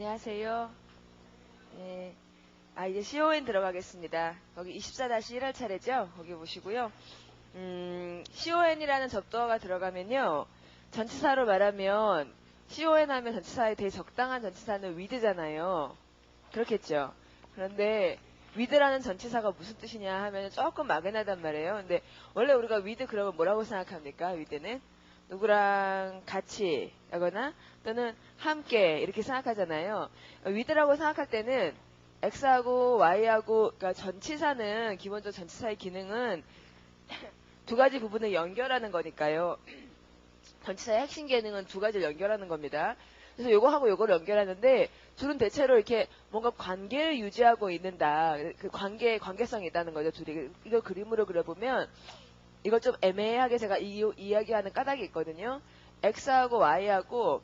안녕하세요. 네. 이제 CON 들어가겠습니다. 거기 24-1할 차례죠? 거기 보시고요. CON이라는 접두어가 들어가면요. 전치사로 말하면, CON 하면 전치사에 되게 적당한 전치사는 with잖아요. 그렇겠죠? 그런데, with라는 전치사가 무슨 뜻이냐 하면 조금 막연하단 말이에요. 근데, 원래 우리가 with 그러면 뭐라고 생각합니까? with는? 누구랑 같이 하거나 또는 함께 이렇게 생각하잖아요. with라고 생각할 때는 x하고 y하고 그러니까 전치사는 기본적으로 전치사의 기능은 두 가지 부분을 연결하는 거니까요. 전치사의 핵심 기능은 두 가지를 연결하는 겁니다. 그래서 요거하고 요거를 연결하는데 둘은 대체로 이렇게 뭔가 관계를 유지하고 있는다. 그 관계성이 있다는 거죠. 둘이 이걸 그림으로 그려보면 이걸 좀 애매하게 제가 이야기하는 까닭이 있거든요. X하고 Y하고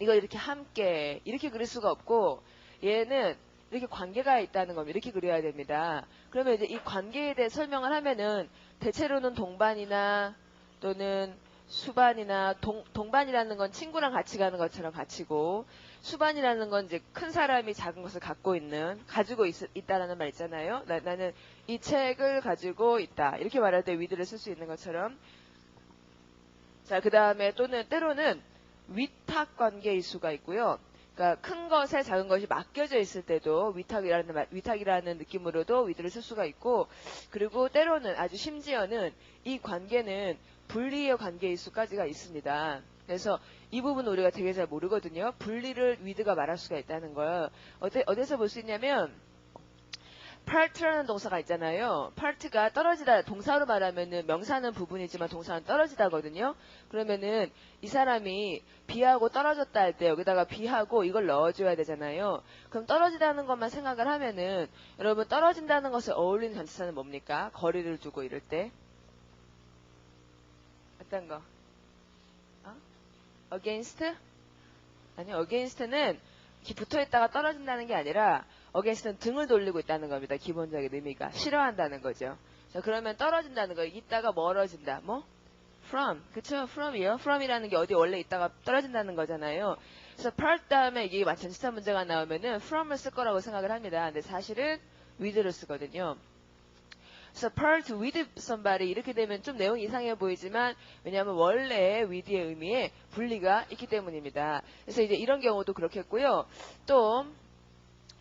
이걸 이렇게 함께 이렇게 그릴 수가 없고 얘는 이렇게 관계가 있다는 겁니다. 이렇게 그려야 됩니다. 그러면 이제 이 관계에 대해 설명을 하면은 대체로는 동반이나 또는 수반이나 동반이라는 건 친구랑 같이 가는 것처럼 같이고 수반이라는 건 이제 큰 사람이 작은 것을 가지고 있다라는 말 있잖아요. 나는 이 책을 가지고 있다. 이렇게 말할 때 with를 쓸 수 있는 것처럼. 자, 그 다음에 또는 때로는 위탁 관계일 수가 있고요. 그러니까 큰 것에 작은 것이 맡겨져 있을 때도 위탁이라는 느낌으로도 with를 쓸 수가 있고, 그리고 때로는 아주 심지어는 이 관계는 분리의 관계일 수까지가 있습니다. 그래서 이 부분은 우리가 되게 잘 모르거든요. 분리를 with가 말할 수가 있다는 걸 어디서 볼 수 있냐면 part라는 동사가 있잖아요. part가 떨어지다, 동사로 말하면은 명사는 부분이지만 동사는 떨어지다거든요. 그러면은 이 사람이 B하고 떨어졌다 할 때 여기다가 B하고 이걸 넣어줘야 되잖아요. 그럼 떨어지다는 것만 생각을 하면은 여러분 떨어진다는 것을 어울리는 전치사는 뭡니까? 거리를 두고 이럴 때. 어떤 거? against? 아니요, against는 이렇게 붙어있다가 떨어진다는 게 아니라 against는 등을 돌리고 있다는 겁니다. 기본적인 의미가. 싫어한다는 거죠. 자, 그러면 떨어진다는 거. 있다가 멀어진다. 뭐? from. 그쵸? from이요. from이라는 게 어디 원래 있다가 떨어진다는 거잖아요. 그래서 part 다음에 이게 전치사 문제가 나오면은 from을 쓸 거라고 생각을 합니다. 근데 사실은 with를 쓰거든요. 그래서 part with somebody 이렇게 되면 좀 내용이 이상해 보이지만 왜냐하면 원래 with의 의미에 분리가 있기 때문입니다. 그래서 이제 이런 경우도 그렇겠고요. 또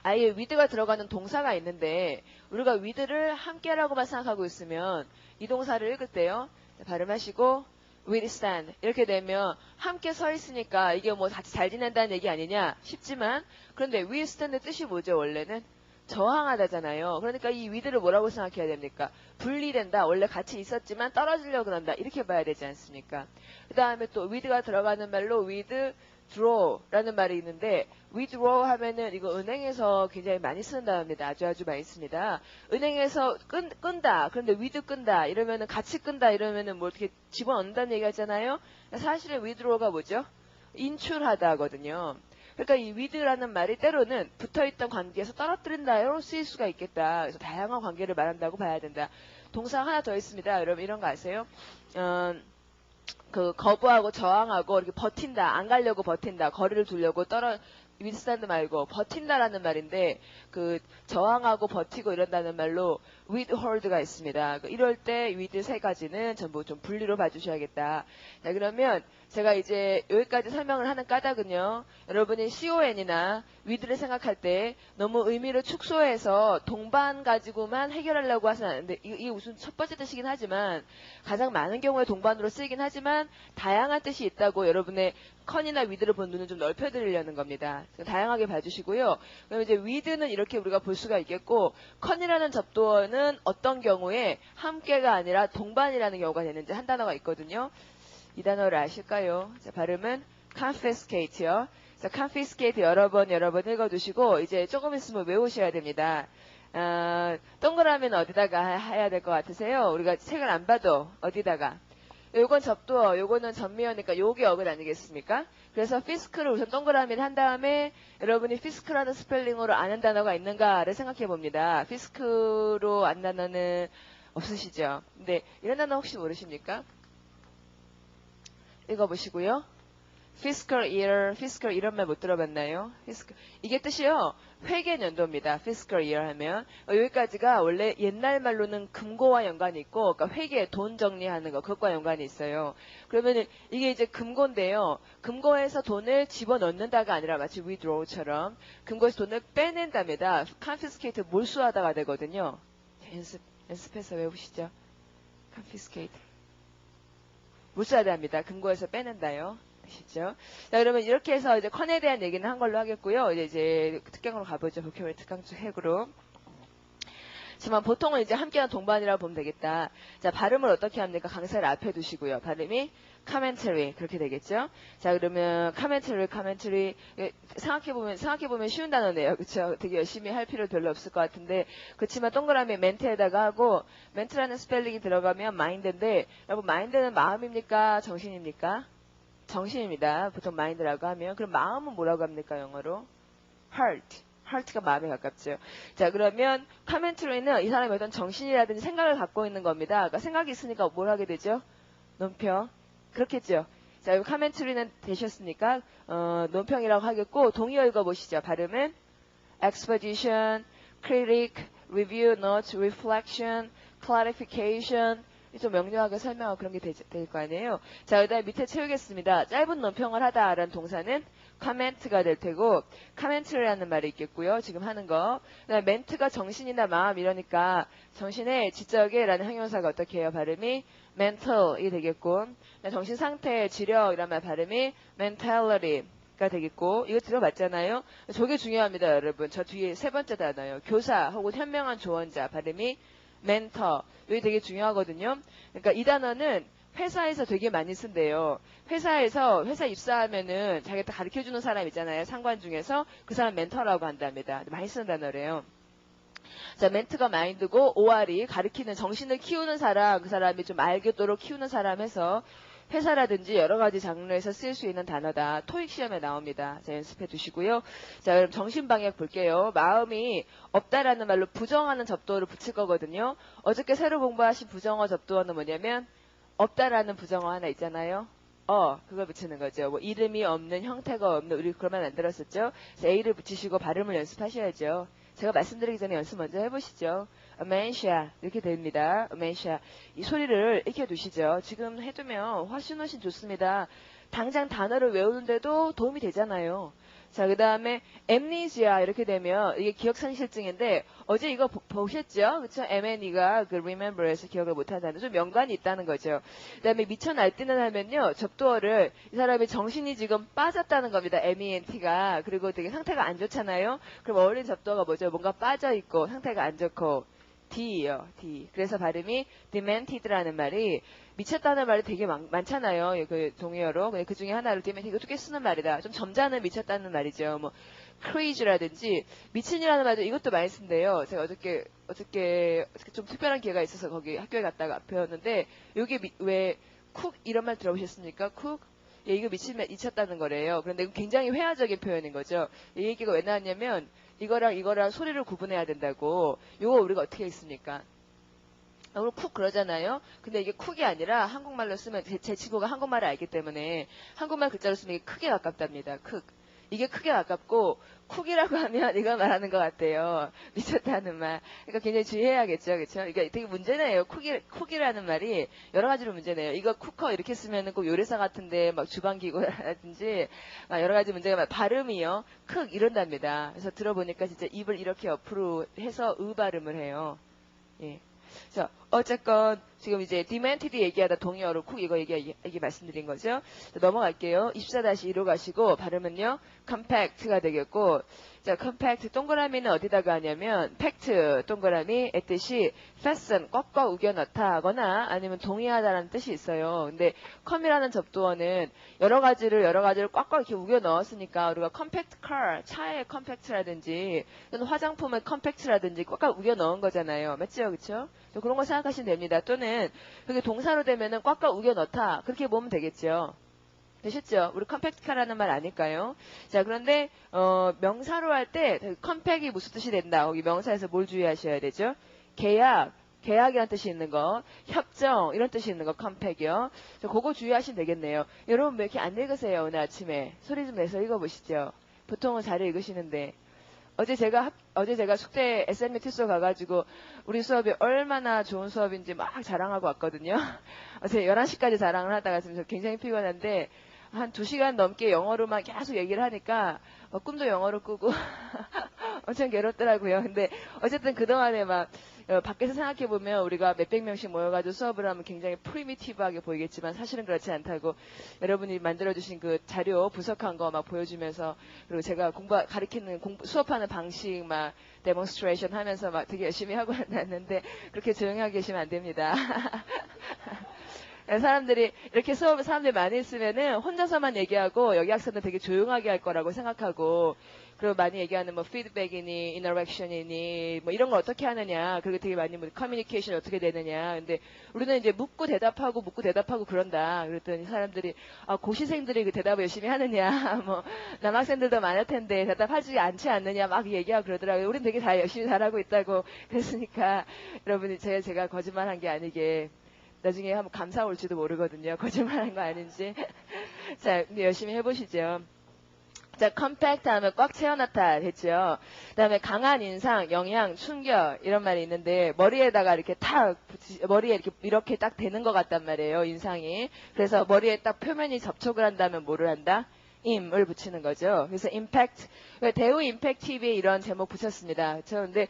아예 with가 들어가는 동사가 있는데 우리가 with를 함께라고만 생각하고 있으면 이 동사를 읽을 때요. 발음하시고 withstand 이렇게 되면 함께 서 있으니까 이게 뭐 같이 잘 지낸다는 얘기 아니냐 싶지만 그런데 withstand의 뜻이 뭐죠 원래는? 저항하다잖아요. 그러니까 이 with를 뭐라고 생각해야 됩니까? 분리된다. 원래 같이 있었지만 떨어지려고 한다. 이렇게 봐야 되지 않습니까? 그 다음에 또 with가 들어가는 말로 withdraw라는 말이 있는데 withdraw 하면은 이거 은행에서 굉장히 많이 쓰는 단어입니다. 아주 많이 씁니다. 은행에서 끈다. 그런데 with 끈다. 이러면은 같이 끈다. 이러면은 뭐 어떻게 집어넣는다는 얘기 하잖아요. 사실은 withdraw가 뭐죠? 인출하다 하거든요. 그러니까 이 with라는 말이 때로는 붙어있던 관계에서 떨어뜨린다로 쓰일 수가 있겠다. 그래서 다양한 관계를 말한다고 봐야 된다. 동사 하나 더 있습니다. 여러분 이런 거 아세요? 그 거부하고 저항하고 이렇게 버틴다. 안 가려고 버틴다. 거리를 두려고 withstand 말고 버틴다라는 말인데 그 저항하고 버티고 이런다는 말로 withhold가 있습니다. 이럴 때 with 세 가지는 전부 좀 분리로 봐주셔야겠다. 자, 그러면 제가 이제 여기까지 설명을 하는 까닭은요. 여러분이 CON이나 with를 생각할 때 너무 의미를 축소해서 동반 가지고만 해결하려고 하진 않는데 이게 우선 첫 번째 뜻이긴 하지만 가장 많은 경우에 동반으로 쓰이긴 하지만 다양한 뜻이 있다고 여러분의 con이나 with를 본 눈을 좀 넓혀드리려는 겁니다. 다양하게 봐주시고요. 그럼 이제 with는 이렇게 우리가 볼 수가 있겠고 con이라는 접두어는 어떤 경우에 함께가 아니라 동반이라는 경우가 되는지 한 단어가 있거든요. 이 단어를 아실까요? 자, 발음은 confiscate요. 자, confiscate 여러 번 읽어두시고 이제 조금 있으면 외우셔야 됩니다. 동그라미는 어디다가 해야 될 것 같으세요? 우리가 책을 안 봐도 어디다가? 요건 접두어, 요거는 전미어니까 요게 어근 아니겠습니까? 그래서 피스크를 우선 동그라미를 한 다음에 여러분이 피스크라는 스펠링으로 아는 단어가 있는가를 생각해 봅니다. 피스크로 안 단어는 없으시죠? 근데 이런 단어 혹시 모르십니까? 읽어보시고요. fiscal 이런 말 못 들어봤나요? 이게 뜻이요. 회계 연도입니다. fiscal year 하면 여기까지가 원래 옛날 말로는 금고와 연관이 있고, 그러니까 회계 돈 정리하는 거 그것과 연관이 있어요. 그러면은 이게 이제 금고인데요. 금고에서 돈을 집어넣는다가 아니라 마치 withdraw처럼 금고에서 돈을 빼낸답니다. confiscate 몰수하다가 되거든요. 연습해서 외우시죠. confiscate 몰수하다 합니다. 금고에서 빼낸다요. 아시죠? 자, 그러면 이렇게 해서 이제 컨에 대한 얘기는 한 걸로 하겠고요. 이제 특강으로 가보죠. 보케블러리 특강 중 핵으로. 하지만 보통은 이제 함께하는 동반이라고 보면 되겠다. 자, 발음을 어떻게 합니까? 강사를 앞에 두시고요. 발음이 commentary 그렇게 되겠죠? 자, 그러면 commentary 생각해보면 쉬운 단어네요. 그쵸? 되게 열심히 할 필요 별로 없을 것 같은데, 그렇지만 동그라미 멘트에다가 하고, 멘트라는 스펠링이 들어가면 mind인데, 여러분 mind는 마음입니까? 정신입니까? 정신입니다. 보통 mind라고 하면. 그럼 마음은 뭐라고 합니까? 영어로? heart가 마음에 가깝죠. 자, 그러면 commentary는 이 사람이 어떤 정신이라든지 생각을 갖고 있는 겁니다. 그러니까 생각이 있으니까 뭘 하게 되죠? 논평. 그렇겠죠. 자, 여기 commentary는 되셨으니까 논평이라고 하겠고, 동의어 읽어보시죠. 발음은 exposition, critic, review, note, reflection, clarification. 좀 명료하게 설명하고 그런 게 될 거 아니에요. 자, 그다음에 밑에 채우겠습니다. 짧은 논평을 하다라는 동사는 comment가 될 테고, comment라는 말이 있겠고요. 지금 하는 거. 그다음에 멘트가 정신이나 마음 이러니까 정신의 지적에라는 형용사가 어떻게 해요? 발음이 mental이 되겠고, 정신 상태의 지력이란 말 발음이 mentality가 되겠고, 이거 들어봤잖아요. 저게 중요합니다, 여러분. 저 뒤에 세 번째 단어요. 교사 혹은 현명한 조언자 발음이 멘터. 여기 되게 중요하거든요. 그러니까 이 단어는 회사에서 되게 많이 쓴대요. 회사 입사하면은 자기가 가르쳐주는 사람 있잖아요. 상관 중에서 그 사람 멘터라고 한답니다. 많이 쓰는 단어래요. 자, 멘트가 마인드고, OR이 가르치는 정신을 키우는 사람, 그 사람이 좀 알겠도록 키우는 사람 해서 회사라든지 여러 가지 장르에서 쓸 수 있는 단어다. 토익 시험에 나옵니다. 자, 연습해 두시고요. 자, 그럼 정신방역 볼게요. 마음이 없다라는 말로 부정하는 접두어를 붙일 거거든요. 어저께 새로 공부하신 부정어 접두어는 뭐냐면 없다라는 부정어 하나 있잖아요. 그걸 붙이는 거죠. 뭐 이름이 없는, 형태가 없는, 우리 그런 말 안 들었었죠? A를 붙이시고 발음을 연습하셔야죠. 제가 말씀드리기 전에 연습 먼저 해보시죠. amnesia 이렇게 됩니다. amnesia 이 소리를 익혀두시죠. 지금 해두면 훨씬 좋습니다. 당장 단어를 외우는데도 도움이 되잖아요. 자, 그 다음에 amnesia 이렇게 되면 이게 기억상실증인데 어제 이거 보셨죠? 그쵸? M&E가 그 remember에서 기억을 못한다는 좀 연관이 있다는 거죠. 그 다음에 미쳐 날뛰는 하면요. 접두어를 이 사람이 정신이 지금 빠졌다는 겁니다. MENT가. 그리고 되게 상태가 안 좋잖아요. 그럼 어울리는 접두어가 뭐죠? 뭔가 빠져있고 상태가 안 좋고 D예요. D. 그래서 발음이 demented라는 말이 미쳤다는 말이 되게 많잖아요. 그 동의어로. 그 중에 하나를 demented 이것도 꽤 쓰는 말이다. 좀 점잖은 미쳤다는 말이죠. 뭐 crazy라든지 미친이라는 말도 이것도 많이 쓴대요. 제가 어저께 좀 특별한 기회가 있어서 거기 학교에 갔다가 배웠는데 여기 왜 쿡 이런 말 들어보셨습니까? 쿡? 예, 이거 미쳤다는 거래요. 그런데 이거 굉장히 회화적인 표현인 거죠. 이 얘기가 왜 나왔냐면 이거랑 소리를 구분해야 된다고. 이거 우리가 어떻게 했습니까? 오늘 쿡 그러잖아요. 근데 이게 쿡이 아니라 한국말로 쓰면 제 친구가 한국말을 알기 때문에 한국말 글자로 쓰면 이게 크게 가깝답니다. 쿡. 이게 크게 가깝고 쿡이라고 하면 이거 말하는 것 같아요. 미쳤다는 말. 그러니까 굉장히 주의해야겠죠. 그렇죠? 이게 되게 문제네요. 쿡이라는 말이 여러 가지로 문제네요. 이거 쿠커 이렇게 쓰면은 꼭 요리사 같은데 막 주방기구라든지 여러 가지 문제가 발음이요. 쿡 이런답니다. 그래서 들어보니까 진짜 입을 이렇게 옆으로 해서 발음을 해요. 예. 자, 어쨌건 지금 이제 demented 얘기하다 동의어로 쿡 이거 얘기 말씀드린 거죠. 자, 넘어갈게요. 24-2로 가시고 발음은요. compact가 되겠고 자, compact 동그라미는 어디다가 하냐면 fact 동그라미 의 뜻이 fasten 꽉꽉 우겨 넣다 하거나 아니면 동의하다라는 뜻이 있어요. 근데 com이라는 접두어는 여러 가지를 꽉꽉 이렇게 우겨 넣었으니까 우리가 compact car 차에 compact라든지 또는 화장품의 compact라든지 꽉꽉 우겨 넣은 거잖아요. 맞죠? 그렇죠? 그런 거 생각하시면 됩니다. 또는 그게 동사로 되면은 꽉꽉 우겨 넣다 그렇게 보면 되겠죠. 되셨죠? 우리 컴팩트카라는 말 아닐까요? 자, 그런데 명사로 할 때 컴팩이 무슨 뜻이 된다. 여기 명사에서 뭘 주의하셔야 되죠? 계약, 계약이라는 뜻이 있는 거, 협정 이런 뜻이 있는 거 compact이요. 그거 주의하시면 되겠네요. 여러분 왜 이렇게 안 읽으세요? 오늘 아침에 소리 좀 내서 읽어보시죠. 보통은 잘 읽으시는데. 어제 제가 숙제 SMT 수업 가가지고 우리 수업이 얼마나 좋은 수업인지 막 자랑하고 왔거든요. 어제 11시까지 자랑을 하다가 지금 굉장히 피곤한데 한 2시간 넘게 영어로만 계속 얘기를 하니까 꿈도 영어로 꾸고 엄청 괴롭더라고요. 근데 어쨌든 그동안에 막 밖에서 생각해보면 우리가 몇백 명씩 모여가지고 수업을 하면 굉장히 프리미티브하게 보이겠지만 사실은 그렇지 않다고 여러분이 만들어주신 그 자료 분석한 거 막 보여주면서 그리고 제가 가르치는 수업하는 방식 막 데몬스트레이션 하면서 막 되게 열심히 하고 났는데 그렇게 조용히 계시면 안 됩니다. 사람들이 이렇게 수업을 사람들이 많이 있으면은 혼자서만 얘기하고 여기 학생들 되게 조용하게 할 거라고 생각하고 그리고 많이 얘기하는 뭐 피드백이니 인터랙션이니 뭐 이런 걸 어떻게 하느냐 그리고 되게 많이 뭐 커뮤니케이션이 어떻게 되느냐 근데 우리는 이제 묻고 대답하고 그런다 그랬더니 사람들이 고시생들이 그 대답을 열심히 하느냐 뭐 남학생들도 많을 텐데 대답하지 않지 않느냐 막 얘기하고 그러더라고요. 우린 되게 다 열심히 잘하고 있다고 그랬으니까 여러분이 제가 거짓말한 게 아니게 나중에 한번 감사 올지도 모르거든요. 거짓말한 거 아닌지. 자, 열심히 해보시죠. 자, 컴팩트 하면 꽉 채워놨다 했죠. 그 다음에 강한 인상, 영향, 충격 이런 말이 있는데 머리에다가 이렇게 머리에 이렇게 딱 되는 것 같단 말이에요. 인상이. 그래서 머리에 딱 표면이 접촉을 한다면 뭐를 한다? 임을 붙이는 거죠. 그래서 임팩트, 대우 임팩트 TV에 이런 제목 붙였습니다. 그런데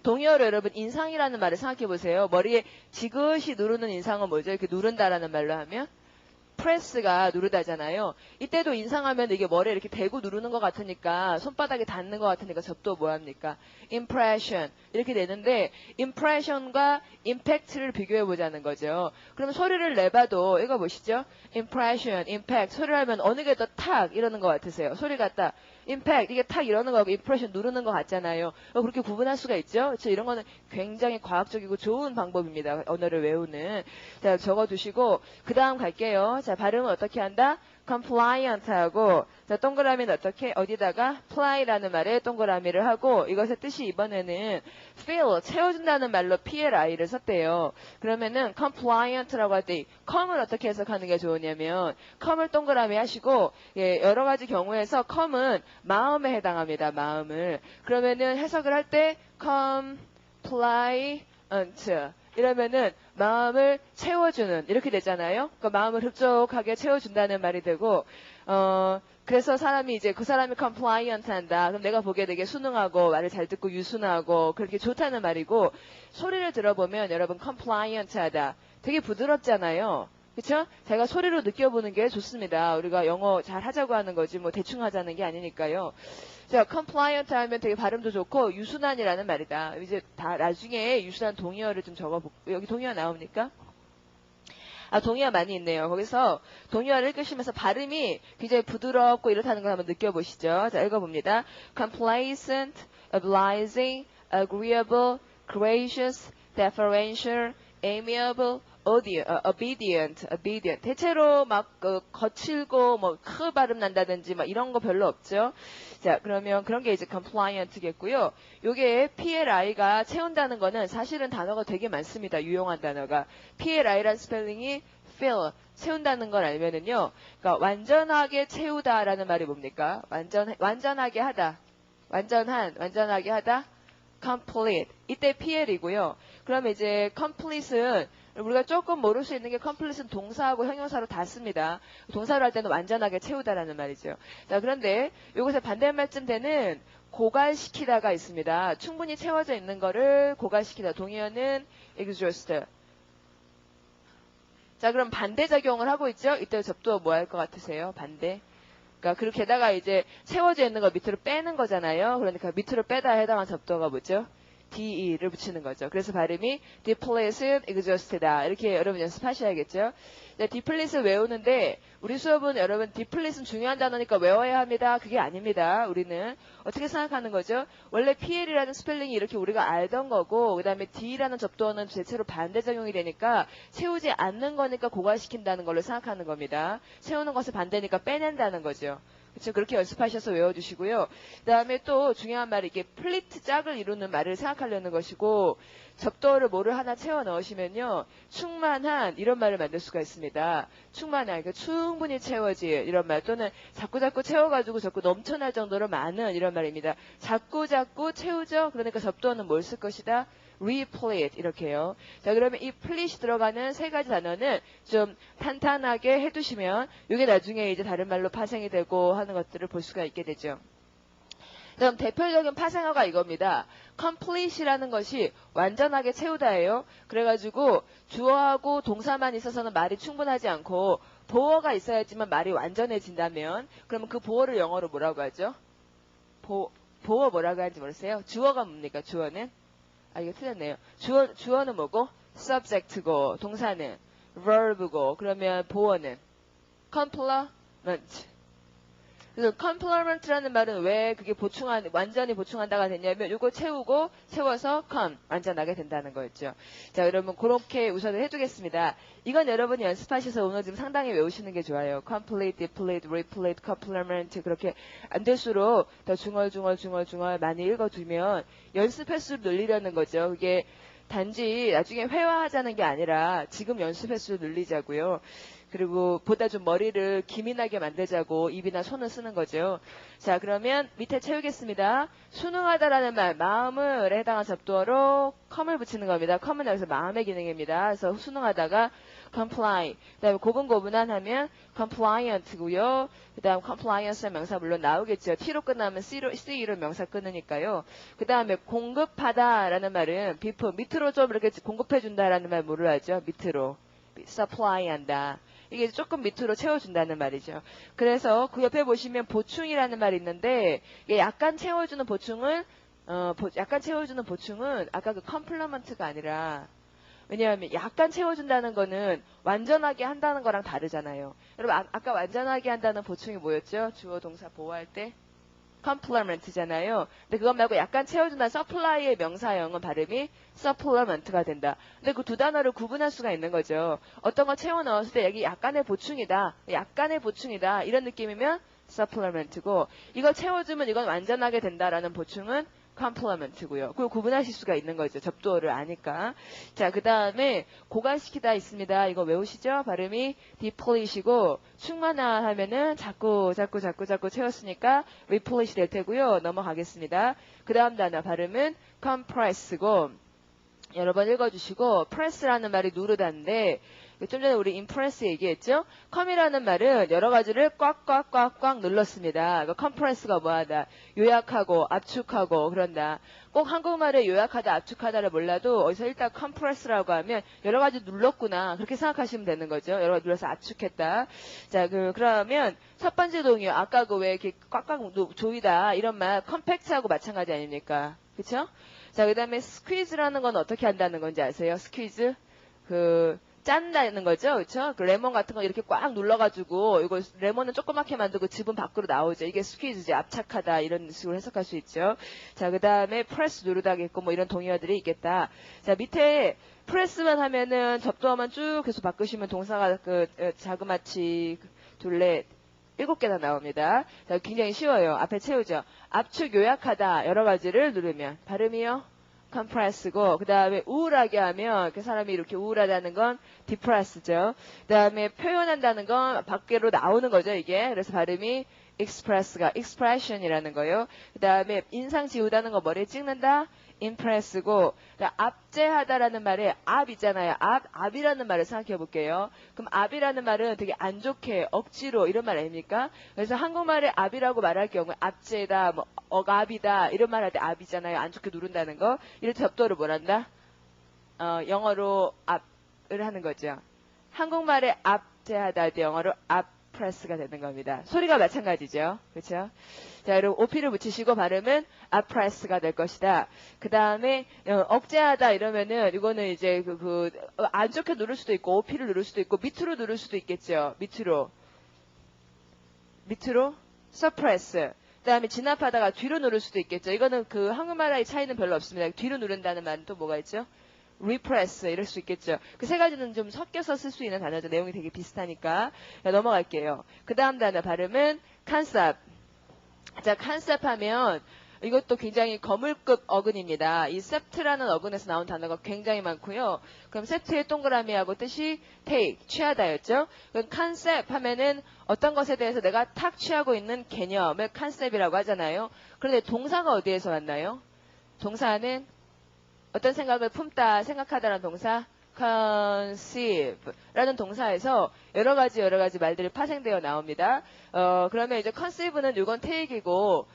동의어로 여러분 인상이라는 말을 생각해 보세요. 머리에 지그시 누르는 인상은 뭐죠? 이렇게 누른다라는 말로 하면 프레스가 누르다잖아요. 이때도 인상하면 이게 머리에 이렇게 대고 누르는 것 같으니까 손바닥에 닿는 것 같으니까 접도 뭐합니까? impression 이렇게 되는데 impression과 impact를 비교해 보자는 거죠. 그럼 소리를 내봐도 이거 보시죠. impression, impact 소리를 하면 어느 게 더 탁 이러는 것 같으세요? 소리가 딱 impact 이게 탁 이러는 거하고 impression 누르는 것 같잖아요. 그렇게 구분할 수가 있죠. 그렇죠? 이런 거는 굉장히 과학적이고 좋은 방법입니다. 언어를 외우는. 자, 적어두시고 그 다음 갈게요. 자, 발음은 어떻게 한다? compliant하고 자, 동그라미는 어떻게? 어디다가? apply라는 말에 동그라미를 하고 이것의 뜻이 이번에는 fill, 채워준다는 말로 PLI를 썼대요. 그러면은 compliant라고 할 때 com을 어떻게 해석하는 게 좋으냐면 com을 동그라미 하시고 예, 여러 가지 경우에서 com은 마음에 해당합니다. 마음을. 그러면은 해석을 할 때 compliant 이러면은 마음을 채워주는 이렇게 되잖아요. 그러니까 마음을 흡족하게 채워준다는 말이 되고 그래서 사람이 이제 그 사람이 compliant 한다. 그럼 내가 보기에 되게 순응하고 말을 잘 듣고 유순하고 그렇게 좋다는 말이고 소리를 들어보면 여러분 compliant 하다. 되게 부드럽잖아요. 그렇죠? 제가 소리로 느껴보는 게 좋습니다. 우리가 영어 잘 하자고 하는 거지 뭐 대충 하자는 게 아니니까요. 자, compliant 하면 되게 발음도 좋고 유순한이라는 말이다. 이제 다 나중에 유순한 동의어를 좀 적어볼게요. 여기 동의어 나옵니까? 동의어 많이 있네요. 거기서 동의어를 읽으시면서 발음이 굉장히 부드럽고 이렇다는 걸 한번 느껴보시죠. 자, 읽어봅니다. complacent, obliging, agreeable, gracious, deferential, amiable, obedient. 대체로 막 거칠고 뭐 크 발음 난다든지 막 이런 거 별로 없죠. 자, 그러면 그런 게 이제 compliant겠고요. 요게 PLI가 채운다는 거는 사실은 단어가 되게 많습니다. 유용한 단어가. PLI란 스펠링이 fill, 채운다는 걸 알면은요. 그러니까 완전하게 채우다라는 말이 뭡니까? 완전하게 하다. 완전하게 하다. complete. 이때 PL이고요. 그러면 이제 complete은 우리가 조금 모를 수 있는 게 complete은 동사하고 형용사로 다 씁니다. 동사로 할 때는 완전하게 채우다라는 말이죠. 자, 그런데 이것의 반대말쯤 되는 고갈시키다가 있습니다. 충분히 채워져 있는 거를 고갈시키다. 동의어는 exhaust. 자, 그럼 반대작용을 하고 있죠? 이때 접두어 뭐 할 것 같으세요? 반대. 그러니까 그리고 게다가 이제 채워져 있는 거 밑으로 빼는 거잖아요. 그러니까 밑으로 빼다 해당한 접두어가 뭐죠? DE를 붙이는 거죠. 그래서 발음이 depleted, exhausted다. 이렇게 여러분 연습하셔야겠죠. 네, depleted 외우는데 우리 수업은 여러분 deplete는 중요한 단어니까 외워야 합니다. 그게 아닙니다. 우리는 어떻게 생각하는 거죠? 원래 PL이라는 스펠링이 이렇게 우리가 알던 거고 그 다음에 D라는 접두어는 대체로 반대작용이 되니까 채우지 않는 거니까 고갈시킨다는 걸로 생각하는 겁니다. 채우는 것을 반대니까 빼낸다는 거죠. 그렇죠? 그렇게 연습하셔서 외워주시고요. 그 다음에 또 중요한 말이 이게 플리트 짝을 이루는 말을 생각하려는 것이고 접두어를 뭐를 하나 채워 넣으시면요. 충만한 이런 말을 만들 수가 있습니다. 충만한, 그러니까 충분히 채워질 이런 말 또는 자꾸 채워가지고 자꾸 넘쳐날 정도로 많은 이런 말입니다. 자꾸 채우죠. 그러니까 접두어는 뭘 쓸 것이다? replete 이렇게요. 자 그러면 이 pleat이 들어가는 세 가지 단어는 좀 탄탄하게 해두시면 이게 나중에 이제 다른 말로 파생이 되고 하는 것들을 볼 수가 있게 되죠. 그럼 대표적인 파생어가 이겁니다. complete이라는 것이 완전하게 채우다예요. 그래가지고 주어하고 동사만 있어서는 말이 충분하지 않고 보어가 있어야지만 말이 완전해진다면 그러면 그 보어를 영어로 뭐라고 하죠? 보어 뭐라고 하는지 모르세요? 주어가 뭡니까? 주어는? 아 이거 틀렸네요. 주어는 뭐고? subject고 동사는 verb고 그러면 보어는 complement. 그래서 complement라는 말은 왜 그게 완전히 보충한다가 됐냐면 이거 채워서 완전하게 된다는 거였죠. 자, 여러분 그렇게 우선을 해두겠습니다. 이건 여러분이 연습하셔서 오늘 지금 상당히 외우시는 게 좋아요. complete, deplete, replete, complement 그렇게 안 될수록 더 중얼중얼 많이 읽어두면 연습 횟수를 늘리려는 거죠. 그게 단지 나중에 회화하자는 게 아니라 지금 연습 횟수를 늘리자고요. 그리고 보다 좀 머리를 기민하게 만들자고 입이나 손을 쓰는 거죠. 자, 그러면 밑에 채우겠습니다. 순응하다라는 말, 마음을 해당한 접두어로 com을 붙이는 겁니다. com은 여기서 마음의 기능입니다. 그래서 순응하다가 comply, 그 다음에 고분고분한 하면 compliant고요. 그 다음 compliance의 명사 물론 나오겠죠. t로 끝나면 c로 명사 끊으니까요. 그 다음에 공급하다라는 말은 밑으로 좀 이렇게 공급해준다라는 말 뭐를 하죠? 밑으로 supply한다. 이게 조금 밑으로 채워준다는 말이죠. 그래서 그 옆에 보시면 보충이라는 말이 있는데 이게 약간 채워주는 보충은 아까 그 컴플리먼트가 아니라 왜냐하면 약간 채워준다는 거는 완전하게 한다는 거랑 다르잖아요. 여러분 아까 완전하게 한다는 보충이 뭐였죠? 주어 동사 보호할 때 complement잖아요. 근데 그것 말고 약간 채워준다 supply의 명사형은 발음이 supplement가 된다. 근데 그 두 단어를 구분할 수가 있는 거죠. 어떤 거 채워 넣었을 때 여기 약간의 보충이다 이런 느낌이면 supplement고 이거 채워주면 이건 완전하게 된다라는 보충은 complement고요. 그걸 구분하실 수가 있는 거죠. 접두어를 아니까. 자, 그 다음에 고갈시키다 있습니다. 이거 외우시죠? 발음이 deplete이고 충만화 하면은 자꾸 채웠으니까 replete 될 테고요. 넘어가겠습니다. 그 다음 단어 발음은 compress고 여러 번 읽어주시고 press라는 말이 누르다인데 좀 전에 우리 impress 얘기했죠? come이라는 말은 여러 가지를 꽉 눌렀습니다. compress가 뭐하다? 요약하고 압축하고 그런다. 꼭 한국말에 요약하다 압축하다를 몰라도 어디서 일단 compress라고 하면 여러 가지 눌렀구나 그렇게 생각하시면 되는 거죠. 여러 가지 눌러서 압축했다. 자, 그러면 첫 번째 동요 아까 그 왜 이렇게 꽉꽉 조이다 이런 말 compact하고 마찬가지 아닙니까? 그쵸? 자, 그 다음에 squeeze라는 건 어떻게 한다는 건지 아세요? squeeze? 짠다는 거죠. 그쵸? 그 레몬 같은 거 이렇게 꽉 눌러가지고, 이거 레몬은 조그맣게 만들고 즙은 밖으로 나오죠. 이게 squeeze지. 압착하다. 이런 식으로 해석할 수 있죠. 자, 그 다음에 press 누르다겠고, 뭐 이런 동의어들이 있겠다. 자, 밑에 press만 하면은 접두어만 쭉 계속 바꾸시면 동사가 자그마치, 둘레, 7개나 나옵니다. 자, 굉장히 쉬워요. 앞에 채우죠. 압축, 요약하다. 여러 가지를 누르면. 발음이요? compress고 그 다음에 우울하게 하면 그 사람이 이렇게 우울하다는 건 depress죠. 그 다음에 표현한다는 건 밖으로 나오는 거죠. 이게. 그래서 발음이 express가 expression이라는 거예요. 그 다음에 인상 지우다는 거 머리에 찍는다. impress고 압제하다라는 말에 압 있잖아요. 압이라는 말을 생각해 볼게요. 그럼 압이라는 말은 되게 안 좋게 억지로 이런 말 아닙니까? 그래서 한국말에 압이라고 말할 경우에 압제다, 뭐 억압이다 이런 말 할 때 압이잖아요. 안 좋게 누른다는 거. 이럴 때 접두어를 뭐란다? 영어로 압을 하는 거죠. 한국말에 압제하다 할 때 영어로 press가 되는 겁니다. 소리가 마찬가지죠. 그렇죠? 자, 여러분 OP를 붙이시고 발음은 press가 될 것이다. 그 다음에 억제하다 이러면은 이거는 이제 안 좋게 누를 수도 있고 OP를 누를 수도 있고 밑으로 누를 수도 있겠죠. 밑으로 suppress. 그 다음에 진압하다가 뒤로 누를 수도 있겠죠. 이거는 그 한국말의 차이는 별로 없습니다. 뒤로 누른다는 말은 또 뭐가 있죠? repress 이럴 수 있겠죠. 그 세 가지는 좀 섞여서 쓸 수 있는 단어죠. 내용이 되게 비슷하니까. 자, 넘어갈게요. 그 다음 단어 발음은 concept. 자, concept 하면 이것도 굉장히 거물급 어근입니다. 이 sept라는 어근에서 나온 단어가 굉장히 많고요. 그럼 sept의 동그라미하고 뜻이 take, 취하다였죠. 그럼 concept 하면은 어떤 것에 대해서 내가 탁 취하고 있는 개념을 concept이라고 하잖아요. 그런데 동사가 어디에서 왔나요? 동사는 어떤 생각을 품다, 생각하다라는 동사 conceive라는 동사에서 여러 가지 말들이 파생되어 나옵니다. 그러면 이제 conceive는 이건 take이고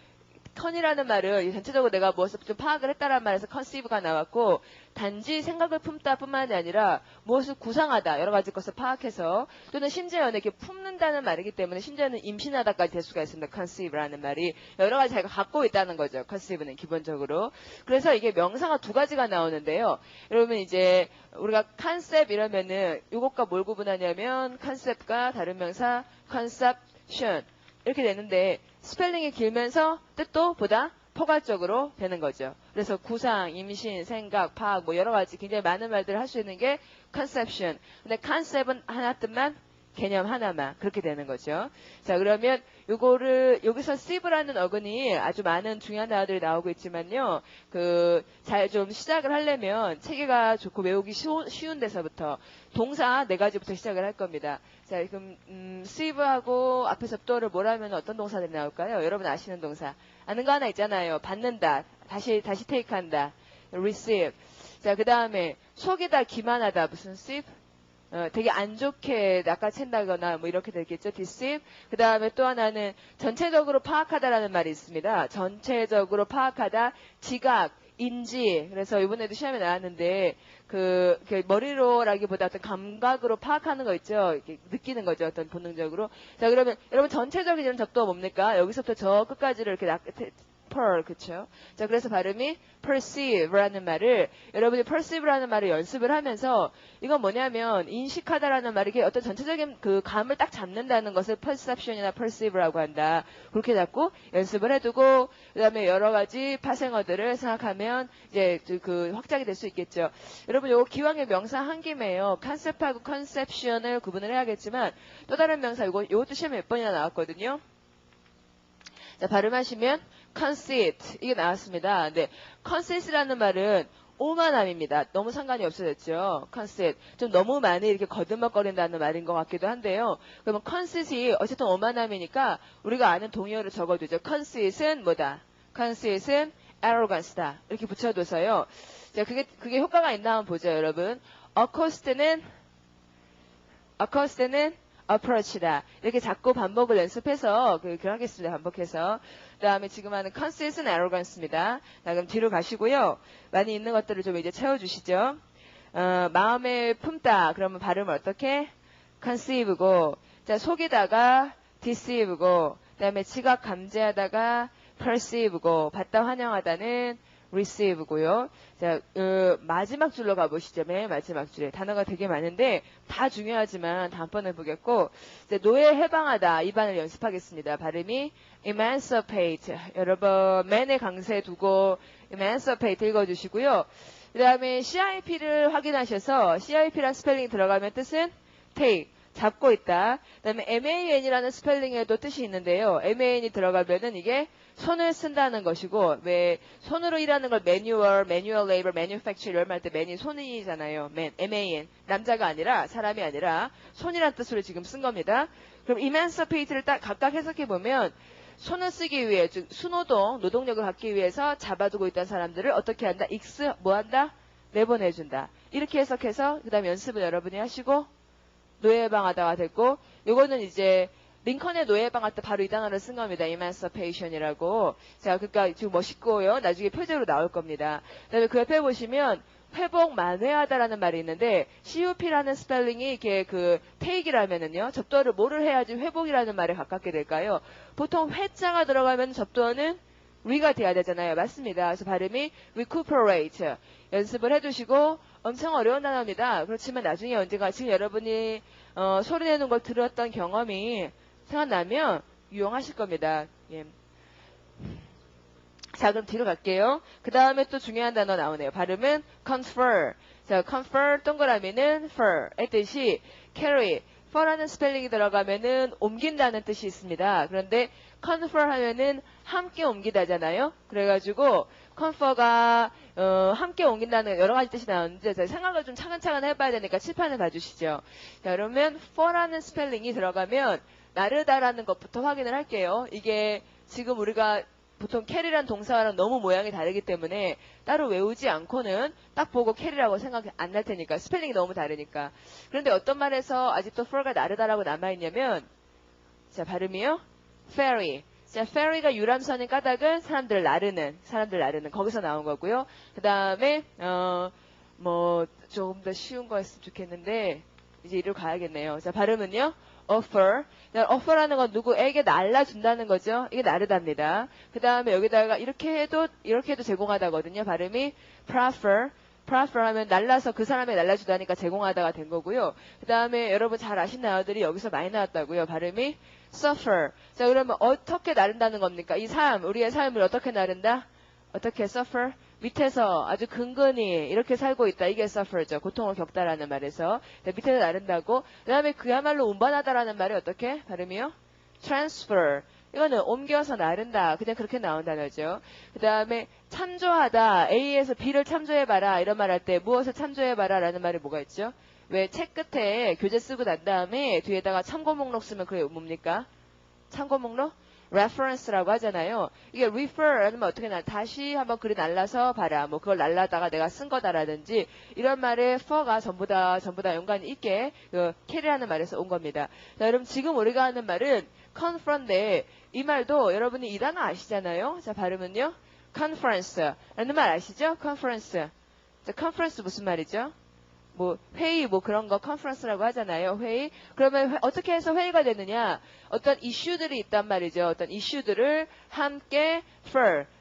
컨이라는 말을 전체적으로 내가 무엇을 좀 파악을 했다라는 말에서 conceive가 나왔고 단지 생각을 품다 뿐만이 아니라 무엇을 구상하다 여러 가지 것을 파악해서 또는 심지어는 이렇게 품는다는 말이기 때문에 심지어는 임신하다까지 될 수가 있습니다. conceive라는 말이 여러 가지 자기가 갖고 있다는 거죠. conceive는 기본적으로. 그래서 이게 명사가 두 가지가 나오는데요. 여러분 이제 우리가 concept 이러면은 이것과 뭘 구분하냐면 concept과 다른 명사 conception 이렇게 되는데 스펠링이 길면서 뜻도 보다 포괄적으로 되는 거죠. 그래서 구상, 임신, 생각, 파악 뭐 여러 가지 굉장히 많은 말들을 할 수 있는 게 conception. 근데 concept은 하나 뜻만 개념 하나만 그렇게 되는 거죠. 자, 그러면 요거를 여기서 sieve라는 어근이 아주 많은 중요한 단어들이 나오고 있지만요. 잘 좀 시작을 하려면 체계가 좋고 외우기 쉬운 데서부터 동사 4가지부터 시작을 할 겁니다. 자, 그럼 sieve하고 앞에서 또를 뭐라면 어떤 동사들이 나올까요? 여러분 아시는 동사. 아는 거 하나 있잖아요. 받는다. 다시 take한다. receive. 자, 그다음에 속이다, 기만하다. 무슨 sieve? 되게 안 좋게 낚아챈다거나 뭐 이렇게 되겠죠. deceive. 그 다음에 또 하나는 전체적으로 파악하다라는 말이 있습니다. 전체적으로 파악하다, 지각, 인지. 그래서 이번에도 시험에 나왔는데 머리로라기보다 어떤 감각으로 파악하는 거 있죠. 이렇게 느끼는 거죠. 어떤 본능적으로. 자, 그러면 여러분 전체적인 접두가 뭡니까? 여기서부터 저 끝까지를 이렇게 그쵸? 자, 그래서 발음이 perceive라는 말을 여러분이 perceive라는 말을 연습을 하면서 이건 뭐냐면 인식하다라는 말이 어떤 전체적인 그 감을 딱 잡는다는 것을 perception이나 perceive라고 한다. 그렇게 잡고 연습을 해두고 그다음에 여러 가지 파생어들을 생각하면 이제 그 확장이 될 수 있겠죠. 여러분 요거 기왕의 명사 한 김에요. concept하고 conception을 구분을 해야겠지만 또 다른 명사 요것도 시험에 몇 번이나 나왔거든요. 자, 발음하시면 conceit 이게 나왔습니다. 근데 conceit라는 말은 오만함입니다. 너무 상관이 없어졌죠. conceit 좀 너무 많이 이렇게 거듭먹거린다는 말인 것 같기도 한데요. 그러면 conceit이 어쨌든 오만함이니까 우리가 아는 동의어를 적어두죠. conceit은 뭐다? conceit은 arrogance다. 이렇게 붙여둬서요. 자, 그게 효과가 있나 한번 보죠, 여러분. accost는 approach다. 이렇게 자꾸 반복을 연습해서 하겠습니다. 반복해서. 그 다음에 지금 하는 conceit은 arrogance입니다. 자, 그럼 뒤로 가시고요. 많이 있는 것들을 좀 이제 채워주시죠. 마음에 품다. 그러면 발음을 어떻게? conceive고. 자, 속이다가 deceive고. 그 다음에 지각 감지하다가 perceive고. 받다 환영하다는 receive고요. 자, 마지막 줄로 가보시죠. 맨 마지막 줄에. 단어가 되게 많은데 다 중요하지만 다음번에 보겠고 이제 노예 해방하다 이 반을 연습하겠습니다. 발음이 emancipate. 여러분 man의 강세 두고 emancipate 읽어주시고요. 그 다음에 CIP를 확인하셔서 CIP란 스펠링이 들어가면 뜻은 take. 잡고 있다. 그 다음에 MAN이라는 스펠링에도 뜻이 있는데요. MAN이 들어가면은 이게 손을 쓴다는 것이고, 왜 손으로 일하는 걸 manual labor, manufacture 이런 말 때 man이 손이잖아요. MAN. 남자가 아니라, 사람이 아니라 손이란 뜻으로 지금 쓴 겁니다. 그럼 emancipate를 딱 각각 해석해 보면 손을 쓰기 위해, 즉 수노동, 노동력을 갖기 위해서 잡아두고 있던 사람들을 어떻게 한다? 뭐 한다? 내보내준다. 이렇게 해석해서 그 다음에 연습을 여러분이 하시고 노예해방하다가 됐고, 요거는 이제 링컨의 노예해방할 때 바로 이 단어를 쓴 겁니다. emancipation이라고. 자, 그러니까 지금 멋있고요. 나중에 표제로 나올 겁니다. 그다음에 그 옆에 보시면 회복 만회하다라는 말이 있는데 COP라는 스펠링이 이렇게 take이라면은요. 접두어를 뭐를 해야지 회복이라는 말에 가깝게 될까요? 보통 회자가 들어가면 접두어는 re가 돼야 되잖아요. 맞습니다. 그래서 발음이 recuperate. 연습을 해두시고 엄청 어려운 단어입니다. 그렇지만 나중에 언젠가 지금 여러분이 소리 내는 걸 들었던 경험이 생각나면 유용하실 겁니다. 예. 자, 그럼 뒤로 갈게요. 그 다음에 또 중요한 단어 나오네요. 발음은 confer. 자, confer 동그라미는 fer의 뜻이 carry, for라는 스펠링이 들어가면은 옮긴다는 뜻이 있습니다. 그런데 confer 하면은 함께 옮기다잖아요. 그래가지고 confer가 함께 옮긴다는 여러 가지 뜻이 나오는데 생각을 좀 차근차근 해봐야 되니까 칠판을 봐주시죠. 자, 그러면 for라는 스펠링이 들어가면 나르다라는 것부터 확인을 할게요. 이게 지금 우리가 보통 carry란 동사랑 너무 모양이 다르기 때문에 따로 외우지 않고는 딱 보고 carry라고 생각 안 날 테니까 스펠링이 너무 다르니까. 그런데 어떤 말에서 아직도 for가 나르다라고 남아있냐면 자 발음이요. ferry. 자 ferry가 유람선의 까닭은 사람들 나르는 거기서 나온 거고요. 그 다음에 뭐 조금 더 쉬운 거였으면 좋겠는데 이제 이리로 가야겠네요. 자 발음은요. offer. offer라는 건 누구에게 날라준다는 거죠. 이게 나르답니다. 그 다음에 여기다가 이렇게 해도 제공하다거든요. 발음이 proffer. proffer 하면 날라서 그 사람에게 날라주다니까 제공하다가 된 거고요. 그 다음에 여러분 잘 아신 단어들이 여기서 많이 나왔다고요. 발음이 suffer. 자 그러면 어떻게 나른다는 겁니까? 이 삶, 우리의 삶을 어떻게 나른다? 어떻게 suffer? 밑에서 아주 근근히 이렇게 살고 있다. 이게 suffer죠. 고통을 겪다라는 말에서. 밑에서 나른다고. 그 다음에 그야말로 운반하다라는 말이 어떻게? 발음이요? transfer. 이거는 옮겨서 나른다. 그냥 그렇게 나온 단어죠. 그 다음에 참조하다. A에서 B를 참조해봐라. 이런 말 할 때 무엇을 참조해봐라 라는 말이 뭐가 있죠? 왜 책 끝에 교재 쓰고 난 다음에 뒤에다가 참고 목록 쓰면 그게 뭡니까? 참고 목록? reference라고 하잖아요. 이게 refer 하면 어떻게 다시 한번 글이 날라서 봐라. 뭐 그걸 날라다가 내가 쓴 거다라든지 이런 말에 for가 전부 다 연관이 있게 carry라는 말에서 온 겁니다. 자, 여러분 지금 우리가 하는 말은 confront인데 이 말도 여러분이 이 단어 아시잖아요. 자, 발음은요. conference라는 말 아시죠? conference. 자, conference 무슨 말이죠? 뭐 회의 뭐 그런 거 컨퍼런스라고 하잖아요. 회의. 그러면 어떻게 해서 회의가 되느냐? 어떤 이슈들이 있단 말이죠. 어떤 이슈들을 함께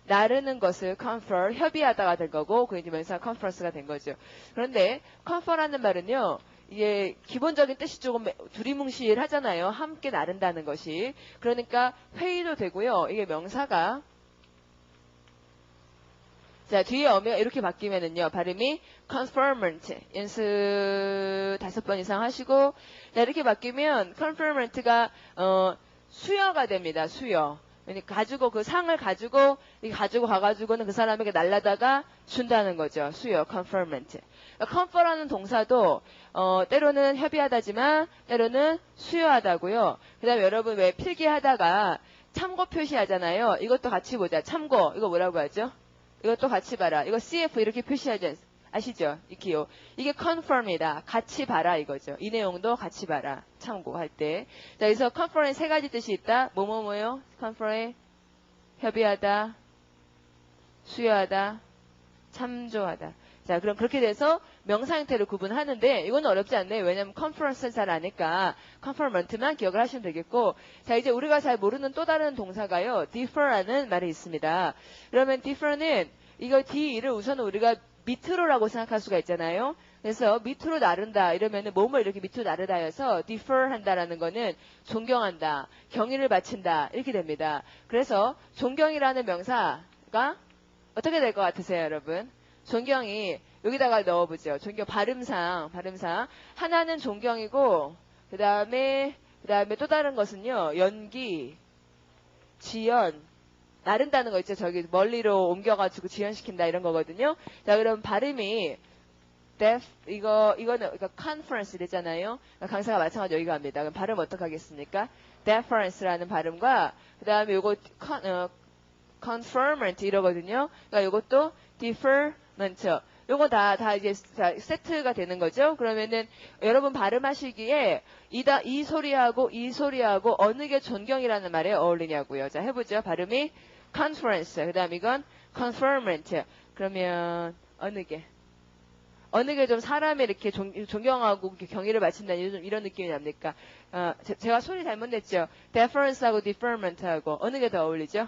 나르는 것을 confer, 협의하다가 된 거고 그 의미에서 컨퍼런스가 된 거죠. 그런데 confer라는 말은요. 이게 기본적인 뜻이 조금 두리뭉실하잖아요. 함께 나른다는 것이. 그러니까 회의도 되고요. 이게 명사가 자, 뒤에 어미가 이렇게 바뀌면은요, 발음이 conferment. 연습 5번 이상 하시고, 자, 이렇게 바뀌면 conferment가, 수여가 됩니다, 수여. 가지고, 그 상을 가지고, 이게 가지고 가가지고는 그 사람에게 날라다가 준다는 거죠. 수여, conferment. confer라는 동사도, 때로는 협의하다지만, 때로는 수여하다고요. 그 다음에 여러분 왜 필기하다가 참고 표시하잖아요. 이것도 같이 보자. 참고, 이거 뭐라고 하죠? 이것도 같이 봐라. 이거 CF 이렇게 표시하지 아시죠? 이게요. 이게 confirm이다. 같이 봐라 이거죠. 이 내용도 같이 봐라. 참고할 때. 자, 그래서 confer에 세 가지 뜻이 있다. 뭐요? confer에 협의하다, 수여하다, 참조하다. 자, 그럼 그렇게 돼서 명사 형태를 구분하는데 이건 어렵지 않네요. 왜냐면 컨퍼런스는 잘 아니까 컨퍼런트만 기억을 하시면 되겠고 자, 이제 우리가 잘 모르는 또 다른 동사가요. differ라는 말이 있습니다. 그러면 differ는 이거 D를 우선은 우리가 밑으로라고 생각할 수가 있잖아요. 그래서 밑으로 나른다 이러면은 몸을 이렇게 밑으로 나르다 해서 differ 한다라는 거는 존경한다, 경의를 바친다 이렇게 됩니다. 그래서 존경이라는 명사가 어떻게 될 것 같으세요, 여러분? 존경이 여기다가 넣어보죠. 존경 발음상 하나는 존경이고 그 다음에 또 다른 것은요. 연기, 지연, 나른다는 거 있죠. 저기 멀리로 옮겨가지고 지연시킨다 이런 거거든요. 자, 그럼 발음이 이거는 conference 이랬잖아요. 강사가 마찬가지로 여기가 합니다. 그럼 발음 어떻게 하겠습니까? deference라는 발음과 그 다음에 요거 confirmant 이러거든요. 그러니까 요것도 differment. 요거 다 이제 세트가 되는 거죠. 그러면은 여러분 발음하시기에 이 소리하고 이 소리하고 어느 게 존경이라는 말에 어울리냐고요. 자, 해보죠. 발음이 conference. 그 다음 이건 confirmant. 그러면 어느 게 좀 사람이 이렇게 존경하고 이렇게 경의를 바친다는 이런 느낌이 납니까? 제가 소리 잘못 냈죠. deference하고 deferment하고 어느 게 더 어울리죠?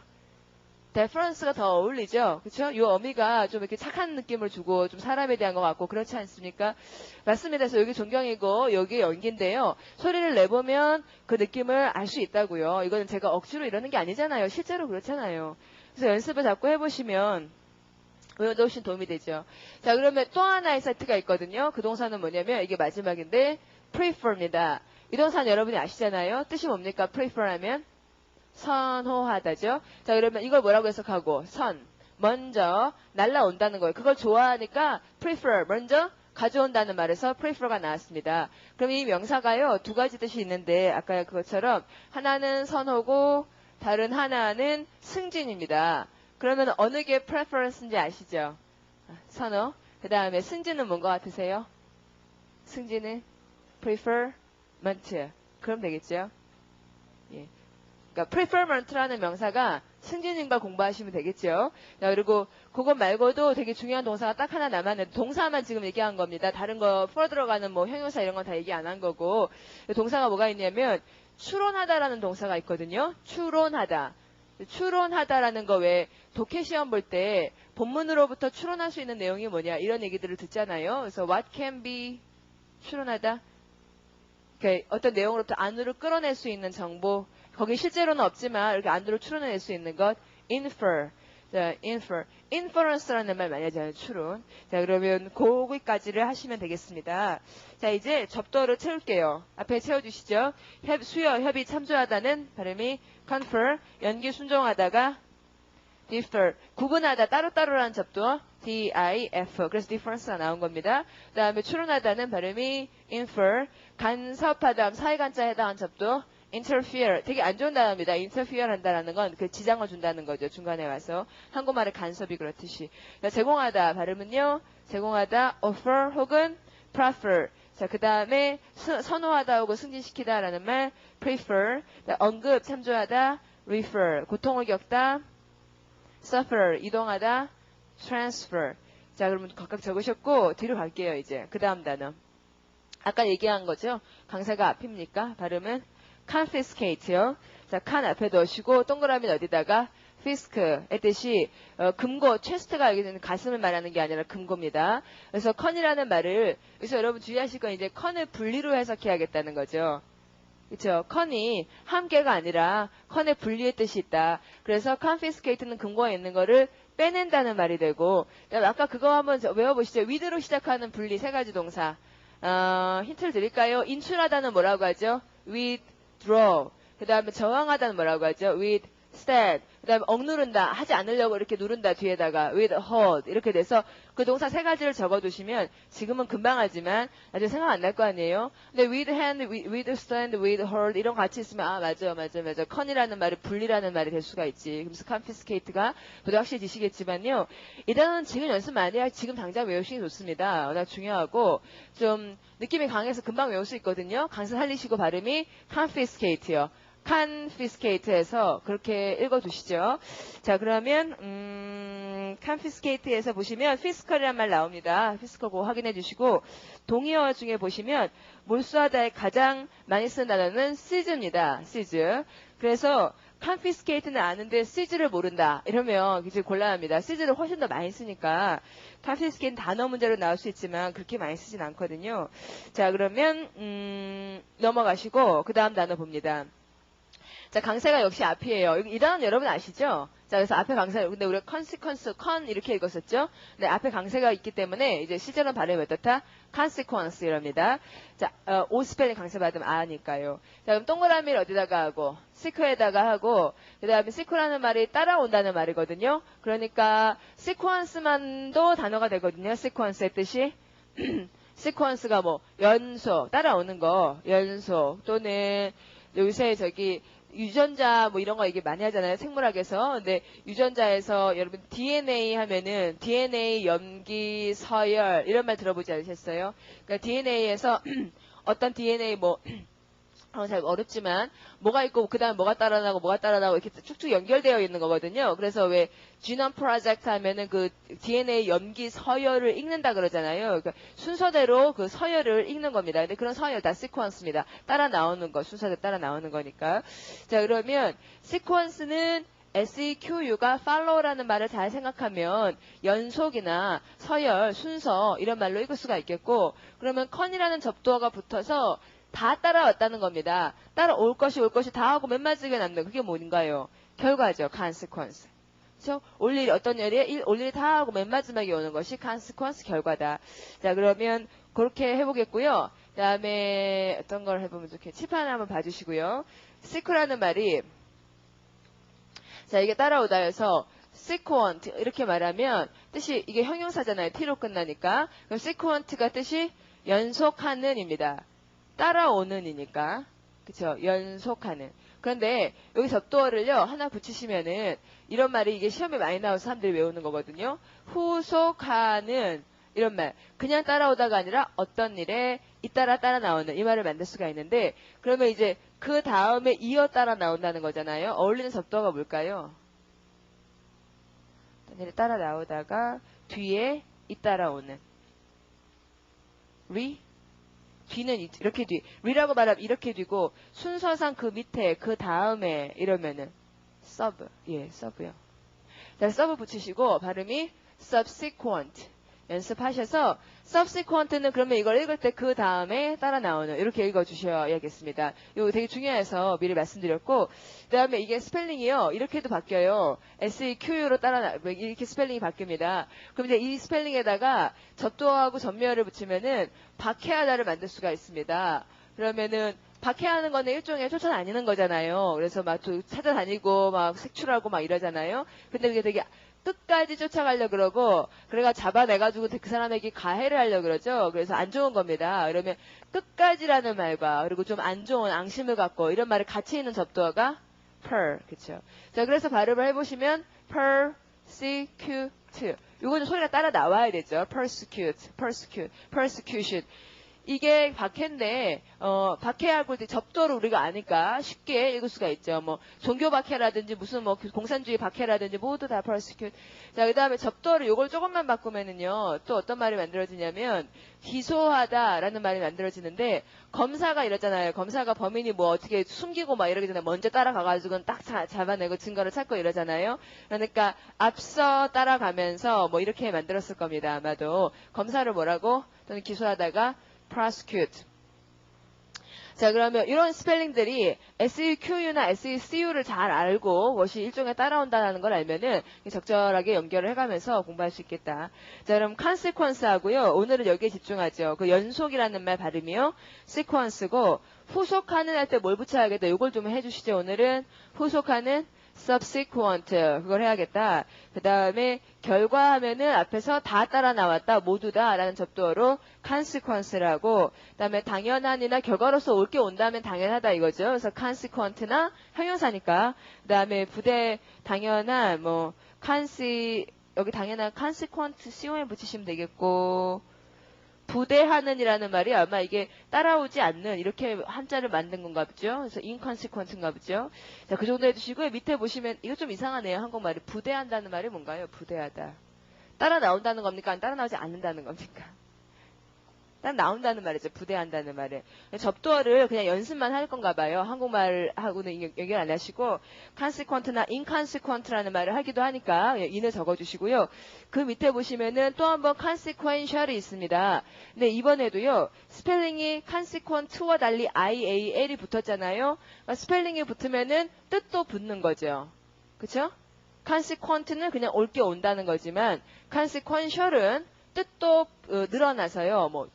deference가 더 어울리죠. 그렇죠? 이 어미가 좀 이렇게 착한 느낌을 주고 좀 사람에 대한 것 같고 그렇지 않습니까? 맞습니다. 그래서 여기 존경이고 여기 연기인데요. 소리를 내보면 그 느낌을 알 수 있다고요. 이거는 제가 억지로 이러는 게 아니잖아요. 실제로 그렇잖아요. 그래서 연습을 자꾸 해보시면 훨씬 도움이 되죠. 자, 그러면 또 하나의 세트가 있거든요. 그 동사는 뭐냐면 이게 마지막인데 prefer입니다. 이 동사는 여러분이 아시잖아요. 뜻이 뭡니까? prefer 하면 선호하다죠. 자, 그러면 이걸 뭐라고 해석하고 먼저 날라온다는 거예요. 그걸 좋아하니까 prefer, 먼저 가져온다는 말에서 prefer가 나왔습니다. 그럼 이 명사가요, 두 가지 뜻이 있는데 아까 그것처럼 하나는 선호고 다른 하나는 승진입니다. 그러면 어느 게 preference인지 아시죠? 선호. 그 다음에 승진은 뭔 것 같으세요? 승진은 preferment. 그럼 되겠죠? 예. 그러니까 preferment라는 명사가 승진인 걸 공부하시면 되겠죠. 자, 그리고 그것 말고도 되게 중요한 동사가 딱 하나 남았는데 동사만 지금 얘기한 겁니다. 다른 거 풀어 들어가는 뭐 형용사 이런 건 다 얘기 안 한 거고 동사가 뭐가 있냐면 추론하다라는 동사가 있거든요. 추론하다. 추론하다라는 거 왜 독해 시험 볼 때 본문으로부터 추론할 수 있는 내용이 뭐냐 이런 얘기들을 듣잖아요. 그래서 what can be 추론하다. 그러니까 어떤 내용으로부터 안으로 끌어낼 수 있는 정보. 거기 실제로는 없지만 이렇게 안으로 추론해낼 수 있는 것. infer. 자, inference라는 말 많이 하잖아요. 추론. 자, 그러면 거기까지를 하시면 되겠습니다. 자, 이제 접두어를 채울게요. 앞에 채워주시죠. 수요, 협의, 참조하다는 발음이 confer, 연기 순종하다가 differ, 구분하다, 따로따로라는 접두어 D-I-F. 그래서 difference가 나온 겁니다. 그 다음에 추론하다는 발음이 infer, 간섭하다, 사이간자에 해당한 접두어 interfere. 되게 안 좋은 단어입니다. interfere 한다라는 건 그 지장을 준다는 거죠. 중간에 와서. 한국말의 간섭이 그렇듯이. 자, 제공하다. 발음은요. 제공하다, offer 혹은 prefer. 자, 그 다음에 선호하다 혹은 승진시키다라는 말 prefer. 자, 언급, 참조하다, refer. 고통을 겪다, suffer. 이동하다, transfer. 자, 그러면 각각 적으셨고 뒤로 갈게요. 이제 그 다음 단어. 아까 얘기한 거죠. 강사가 앞입니까? 발음은 confiscate요. 자, 칸 앞에 넣으시고 동그라미 어디다가 fisk의 뜻이 금고, 체스트가 여기는 가슴을 말하는 게 아니라 금고입니다. 그래서 컨이라는 말을 그래서 여러분 주의하실 건 이제 컨을 분리로 해석해야겠다는 거죠. 그렇죠. 컨이 함께가 아니라 컨의 분리의 뜻이 있다. 그래서 confiscate는 금고에 있는 거를 빼낸다는 말이 되고 아까 그거 한번 외워보시죠. with로 시작하는 분리 세 가지 동사. 힌트를 드릴까요? 인출하다는 뭐라고 하죠? withdraw. 그 다음에 저항하다는 뭐라고 하죠? withstand. 그 다음에 억누른다. 하지 않으려고 이렇게 누른다. 뒤에다가 withhold. 이렇게 돼서 그 동사 세 가지를 적어두시면 지금은 금방 하지만 나중에 생각 안 날 거 아니에요? 근데 withhand, withstand, withhold 이런 거 같이 있으면 맞아. 컨이라는 말이 분리라는 말이 될 수가 있지. 그래서 confiscate가 보다 확실히 지시겠지만요. 이 단어는 지금 연습 많이 할 지금 당장 외우시기 좋습니다. 워낙 중요하고 좀 느낌이 강해서 금방 외울 수 있거든요. 강사 살리시고 발음이 confiscate요. confiscate에서 그렇게 읽어두시죠. 자, 그러면 confiscate에서 보시면 fiscal이라는 말 나옵니다. fiscal 그거 확인해 주시고 동의어 중에 보시면 몰수하다에 가장 많이 쓰는 단어는 seize입니다. seize. 그래서 confiscate는 아는데 seize를 모른다. 이러면 이제 곤란합니다. seize를 훨씬 더 많이 쓰니까 confiscate는 단어 문제로 나올 수 있지만 그렇게 많이 쓰진 않거든요. 자, 그러면 넘어가시고 그 다음 단어 봅니다. 자, 강세가 역시 앞이에요. 이 단어는 여러분 아시죠? 자, 그래서 앞에 강세, 근데 우리가 consequence, con 이렇게 읽었었죠? 네, 앞에 강세가 있기 때문에 이제 실제로는 발음이 어떻다? consequence 이랍니다. 자, O 스펠링 강세 받으면 아니까요. 자, 그럼 동그라미를 어디다가 하고, seque에다가 하고, 그 다음에 seque라는 말이 따라온다는 말이거든요. 그러니까 sequence만도 단어가 되거든요. sequence의 뜻이. sequence가 뭐, 연속, 따라오는 거, 연속, 또는 요새 유전자 뭐 이런 거 얘기 많이 하잖아요. 생물학에서. 근데 유전자에서 여러분 DNA 하면은 DNA 염기 서열 이런 말 들어보지 않으셨어요? 그러니까 DNA에서 어떤 DNA 잘 어렵지만 뭐가 있고 그다음에 뭐가 따라나고 이렇게 쭉쭉 연결되어 있는 거거든요. 그래서 왜 지놈 프로젝트 하면은 그 DNA 염기 서열을 읽는다 그러잖아요. 그러니까 순서대로 그 서열을 읽는 겁니다. 근데 그런 서열 다 시퀀스입니다. 따라 나오는 거, 순서대로 따라 나오는 거니까. 자, 그러면 시퀀스는 SEQU가 follow라는 말을 잘 생각하면 연속이나 서열, 순서 이런 말로 읽을 수가 있겠고 그러면 con이라는 접두어가 붙어서 다 따라왔다는 겁니다. 따라올 것이 다 하고 맨 마지막에 남는 그게 뭔가요? 결과죠. consequence. 그렇죠? 올 일이 다 하고 맨 마지막에 오는 것이 consequence 결과다. 자, 그러면 그렇게 해보겠고요. 다음에 어떤 걸 해보면 좋겠지? 칠판 한번 봐주시고요. sequ라는 말이 자 이게 따라오다 해서 sequent 이렇게 말하면 뜻이 이게 형용사잖아요. t로 끝나니까. 그럼 sequent가 뜻이 연속하는입니다. 따라오는이니까. 그쵸? 연속하는. 그런데 여기 접두어를요 하나 붙이시면은 이런 말이 이게 시험에 많이 나와서 사람들이 외우는 거거든요. 후속하는 이런 말. 그냥 따라오다가 아니라 어떤 일에 잇따라 따라 나오는 이 말을 만들 수가 있는데 그러면 이제 그 다음에 이어 따라 나온다는 거잖아요. 어울리는 접두어가 뭘까요? 어떤 일에 따라 나오다가 뒤에 잇따라 오는 리? 뒤는 이렇게 뒤. 리라고 말하면 이렇게 뒤고 순서상 그 밑에 그 다음에 이러면은 sub. 예, sub요. 자, sub 붙이시고 발음이 subsequent. 연습하셔서 subsequent는 그러면 이걸 읽을 때 그 다음에 따라 나오는 이렇게 읽어주셔야겠습니다. 이거 되게 중요해서 미리 말씀드렸고 그 다음에 이게 스펠링이요 이렇게도 바뀌어요. sequ로 이렇게 스펠링이 바뀝니다. 그럼 이제 이 스펠링에다가 접두어하고 전미어를 붙이면은 박해하다를 만들 수가 있습니다. 그러면은 박해하는 거는 일종의 쫓아다니는 거잖아요. 그래서 막 찾아다니고 막 색출하고 막 이러잖아요. 근데 그게 되게 끝까지 쫓아가려고 그러고 그래가 잡아내가지고 그 사람에게 가해를 하려고 그러죠. 그래서 안 좋은 겁니다. 그러면 끝까지라는 말과 그리고 좀 안 좋은 앙심을 갖고 이런 말이 같이 있는 접두어가 per. 그쵸. 자, 그래서 발음을 해보시면 persecute. 요거는 소리가 따라 나와야 되죠. persecution. 이게 박해인데 박해하고 접두어를 우리가 아니까 쉽게 읽을 수가 있죠. 뭐 종교 박해라든지 무슨 뭐 공산주의 박해라든지 모두 다 persecute. 자, 그다음에 접두어를 요걸 조금만 바꾸면은요. 또 어떤 말이 만들어지냐면 기소하다라는 말이 만들어지는데 검사가 이러잖아요. 검사가 범인이 뭐 어떻게 숨기고 막 이러기 전에 먼저 따라가가지고는 딱 잡아내고 증거를 찾고 이러잖아요. 그러니까 앞서 따라가면서 뭐 이렇게 만들었을 겁니다. 아마도 검사를 뭐라고 또는 기소하다가 prosecute. 자, 그러면 이런 스펠링들이 sequ나 secu를 잘 알고 무엇이 일종의 따라온다는 걸 알면은 적절하게 연결을 해가면서 공부할 수 있겠다. 자, 그럼 consequence하고요. 오늘은 여기에 집중하죠. 그 연속이라는 말 발음이요. sequence고 후속하는 할 때 뭘 붙여야겠다. 이걸 좀 해주시죠. 오늘은 후속하는 subsequent 그걸 해야겠다. 그 다음에 결과 하면은 앞에서 다 따라 나왔다 모두 다라는 접두어로 consequence라고 그 다음에 당연한이나 결과로서 올 게 온다면 당연하다 이거죠. 그래서 consequent나 형용사니까 그 다음에 부대 당연한 뭐 여기 당연한 consequent con 붙이시면 되겠고 부대하는이라는 말이 아마 이게 따라오지 않는 이렇게 한자를 만든 건가 보죠. 그래서 inconsequent인가 보죠. 자, 그 정도 해주시고요. 밑에 보시면 이거 좀 이상하네요. 한국말이 부대한다는 말이 뭔가요? 부대하다. 따라 나온다는 겁니까? 아니면 따라 나오지 않는다는 겁니까? 딱 나온다는 말이죠. 부대한다는 말에. 접두어를 그냥 연습만 할 건가 봐요. 한국말하고는 연결 안 하시고 consequent나 inconsequent라는 말을 하기도 하니까 in을 적어주시고요. 그 밑에 보시면은 또 한번 consequential이 있습니다. 근데 이번에도요. 스펠링이 consequent와 달리 ial이 붙었잖아요. 스펠링이 붙으면은 뜻도 붙는 거죠. 그쵸? consequent는 그냥 올 게 온다는 거지만 consequential은 뜻도 늘어나서요. 뭐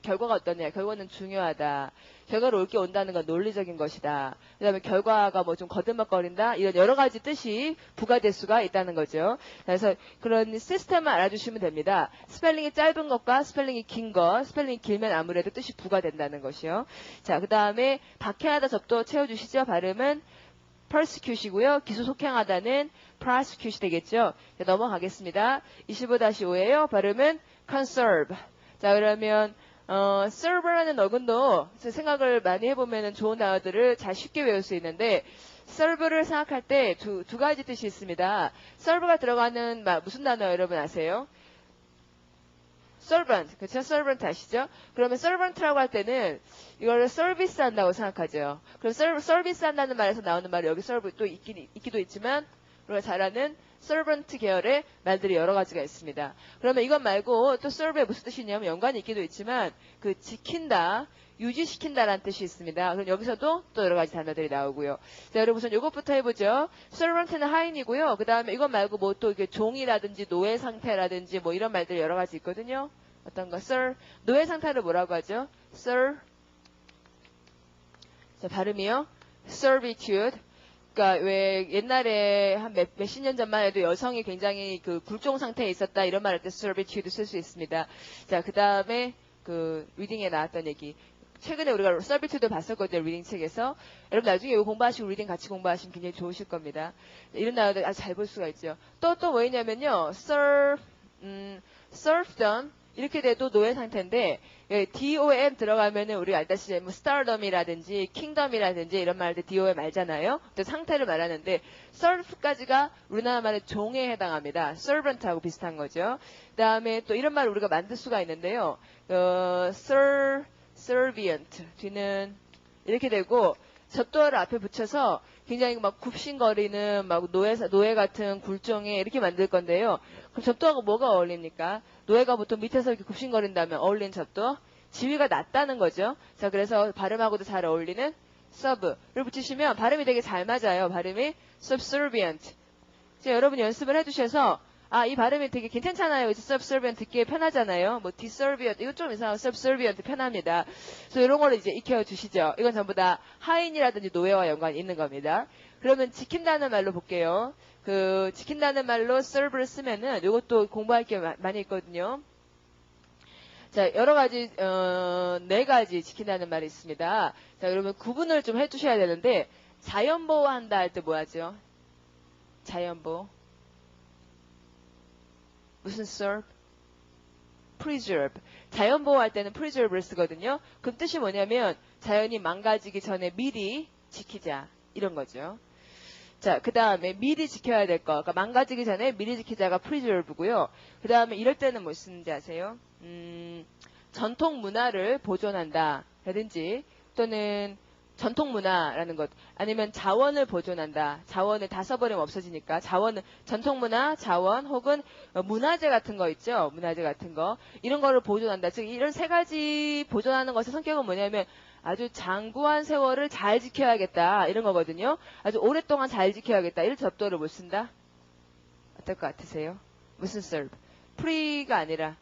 결과가 어떠냐? 결과는 중요하다. 결과로 올 게 온다는 건 논리적인 것이다. 그다음에 결과가 뭐 좀 거듭먹거린다. 이런 여러 가지 뜻이 부과될 수가 있다는 거죠. 그래서 그런 시스템을 알아주시면 됩니다. 스펠링이 짧은 것과 스펠링이 긴 것. 스펠링이 길면 아무래도 뜻이 부과된다는 것이요. 자, 그다음에 박해하다 접두어 채워주시죠. 발음은 persecute이고요. 기소 속행하다는 prosecute이 되겠죠. 자, 넘어가겠습니다. 25-5예요. 발음은 conserve. 자, 그러면 serve라는 어근도 생각을 많이 해보면 좋은 단어들을 잘 쉽게 외울 수 있는데 serve를 생각할 때 두 가지 뜻이 있습니다. serve가 들어가는 무슨 단어 여러분 아세요? servant, 그렇죠? servant 아시죠? 그러면 servant라고 할 때는 이거를 서비스 한다고 생각하죠. 그럼 서비스 한다는 말에서 나오는 말이 여기 serve 또 있기도 있지만 우리가 잘 아는 servant 계열의 말들이 여러 가지가 있습니다. 그러면 이것 말고 또 serve에 무슨 뜻이 있냐면 연관이 있기도 있지만 그 지킨다, 유지시킨다라는 뜻이 있습니다. 그럼 여기서도 또 여러 가지 단어들이 나오고요. 자, 여러분 우선 이것부터 해보죠. servant는 하인이고요. 그 다음에 이것 말고 뭐 또 이게 종이라든지 노예 상태라든지 뭐 이런 말들이 여러 가지 있거든요. 어떤 거? sir. 노예 상태를 뭐라고 하죠? sir. 자, 발음이요. servitude. 그러니까 왜 옛날에 한 몇십 년 전만 해도 여성이 굉장히 그 굴종 상태에 있었다 이런 말 할 때 servitude 쓸 수 있습니다. 자, 그 다음에 그 리딩에 나왔던 얘기. 최근에 우리가 servitude 봤었거든요. 리딩 책에서. 여러분 나중에 이거 공부하시고 리딩 같이 공부하시면 굉장히 좋으실 겁니다. 이런 단어들 아주 잘 볼 수가 있죠. 또 뭐 있냐면요. serfdom 이렇게 돼도 노예 상태인데 DOM 들어가면은 우리가 알다시피 뭐 stardom이라든지 kingdom이라든지 이런 말들 DOM 알잖아요. 또 상태를 말하는데 serf까지가 우리나라 말의 종에 해당합니다. servant하고 비슷한 거죠. 그다음에 또 이런 말을 우리가 만들 수가 있는데요. servient 뒤는 이렇게 되고 접두어를 앞에 붙여서 굉장히 막 굽신거리는 막 노예 같은 굴종에 이렇게 만들 건데요. 그럼 접두어가 뭐가 어울립니까? 노예가 보통 밑에서 이렇게 굽신거린다면 어울리는 접두어? 지위가 낮다는 거죠. 자, 그래서 발음하고도 잘 어울리는 sub를 붙이시면 발음이 되게 잘 맞아요. 발음이 subservient. 자, 여러분 연습을 해주셔서 이 발음이 되게 괜찮잖아요. subservient 듣기에 편하잖아요. 뭐 disobedient 이거 좀 이상하고 subservient 편합니다. 그래서 이런 거를 이제 익혀 주시죠. 이건 전부 다 하인이라든지 노예와 연관이 있는 겁니다. 그러면 지킨다는 말로 볼게요. 그 지킨다는 말로 serve를 쓰면은 이것도 공부할 게 많이 있거든요. 자, 여러 가지 네 가지 지킨다는 말이 있습니다. 자, 그러면 구분을 좀 해주셔야 되는데 자연보호한다 할 때 뭐 하죠? 자연보호. 무슨 serve? preserve. 자연 보호할 때는 preserve를 쓰거든요. 그럼 뜻이 뭐냐면 자연이 망가지기 전에 미리 지키자 이런 거죠. 자, 그 다음에 미리 지켜야 될 거. 그러니까 망가지기 전에 미리 지키자가 preserve고요. 그 다음에 이럴 때는 뭐 쓰는지 아세요? 전통 문화를 보존한다 라든지 또는 전통 문화라는 것 아니면 자원을 보존한다. 자원을 다 써버리면 없어지니까 자원은 전통 문화, 자원 혹은 문화재 같은 거 있죠. 문화재 같은 거 이런 거를 보존한다. 즉 이런 세 가지 보존하는 것의 성격은 뭐냐면 아주 장구한 세월을 잘 지켜야겠다 이런 거거든요. 아주 오랫동안 잘 지켜야겠다. 이런 접두어를 못 쓴다. 어떨 것 같으세요? 무슨 serve? pre가 아니라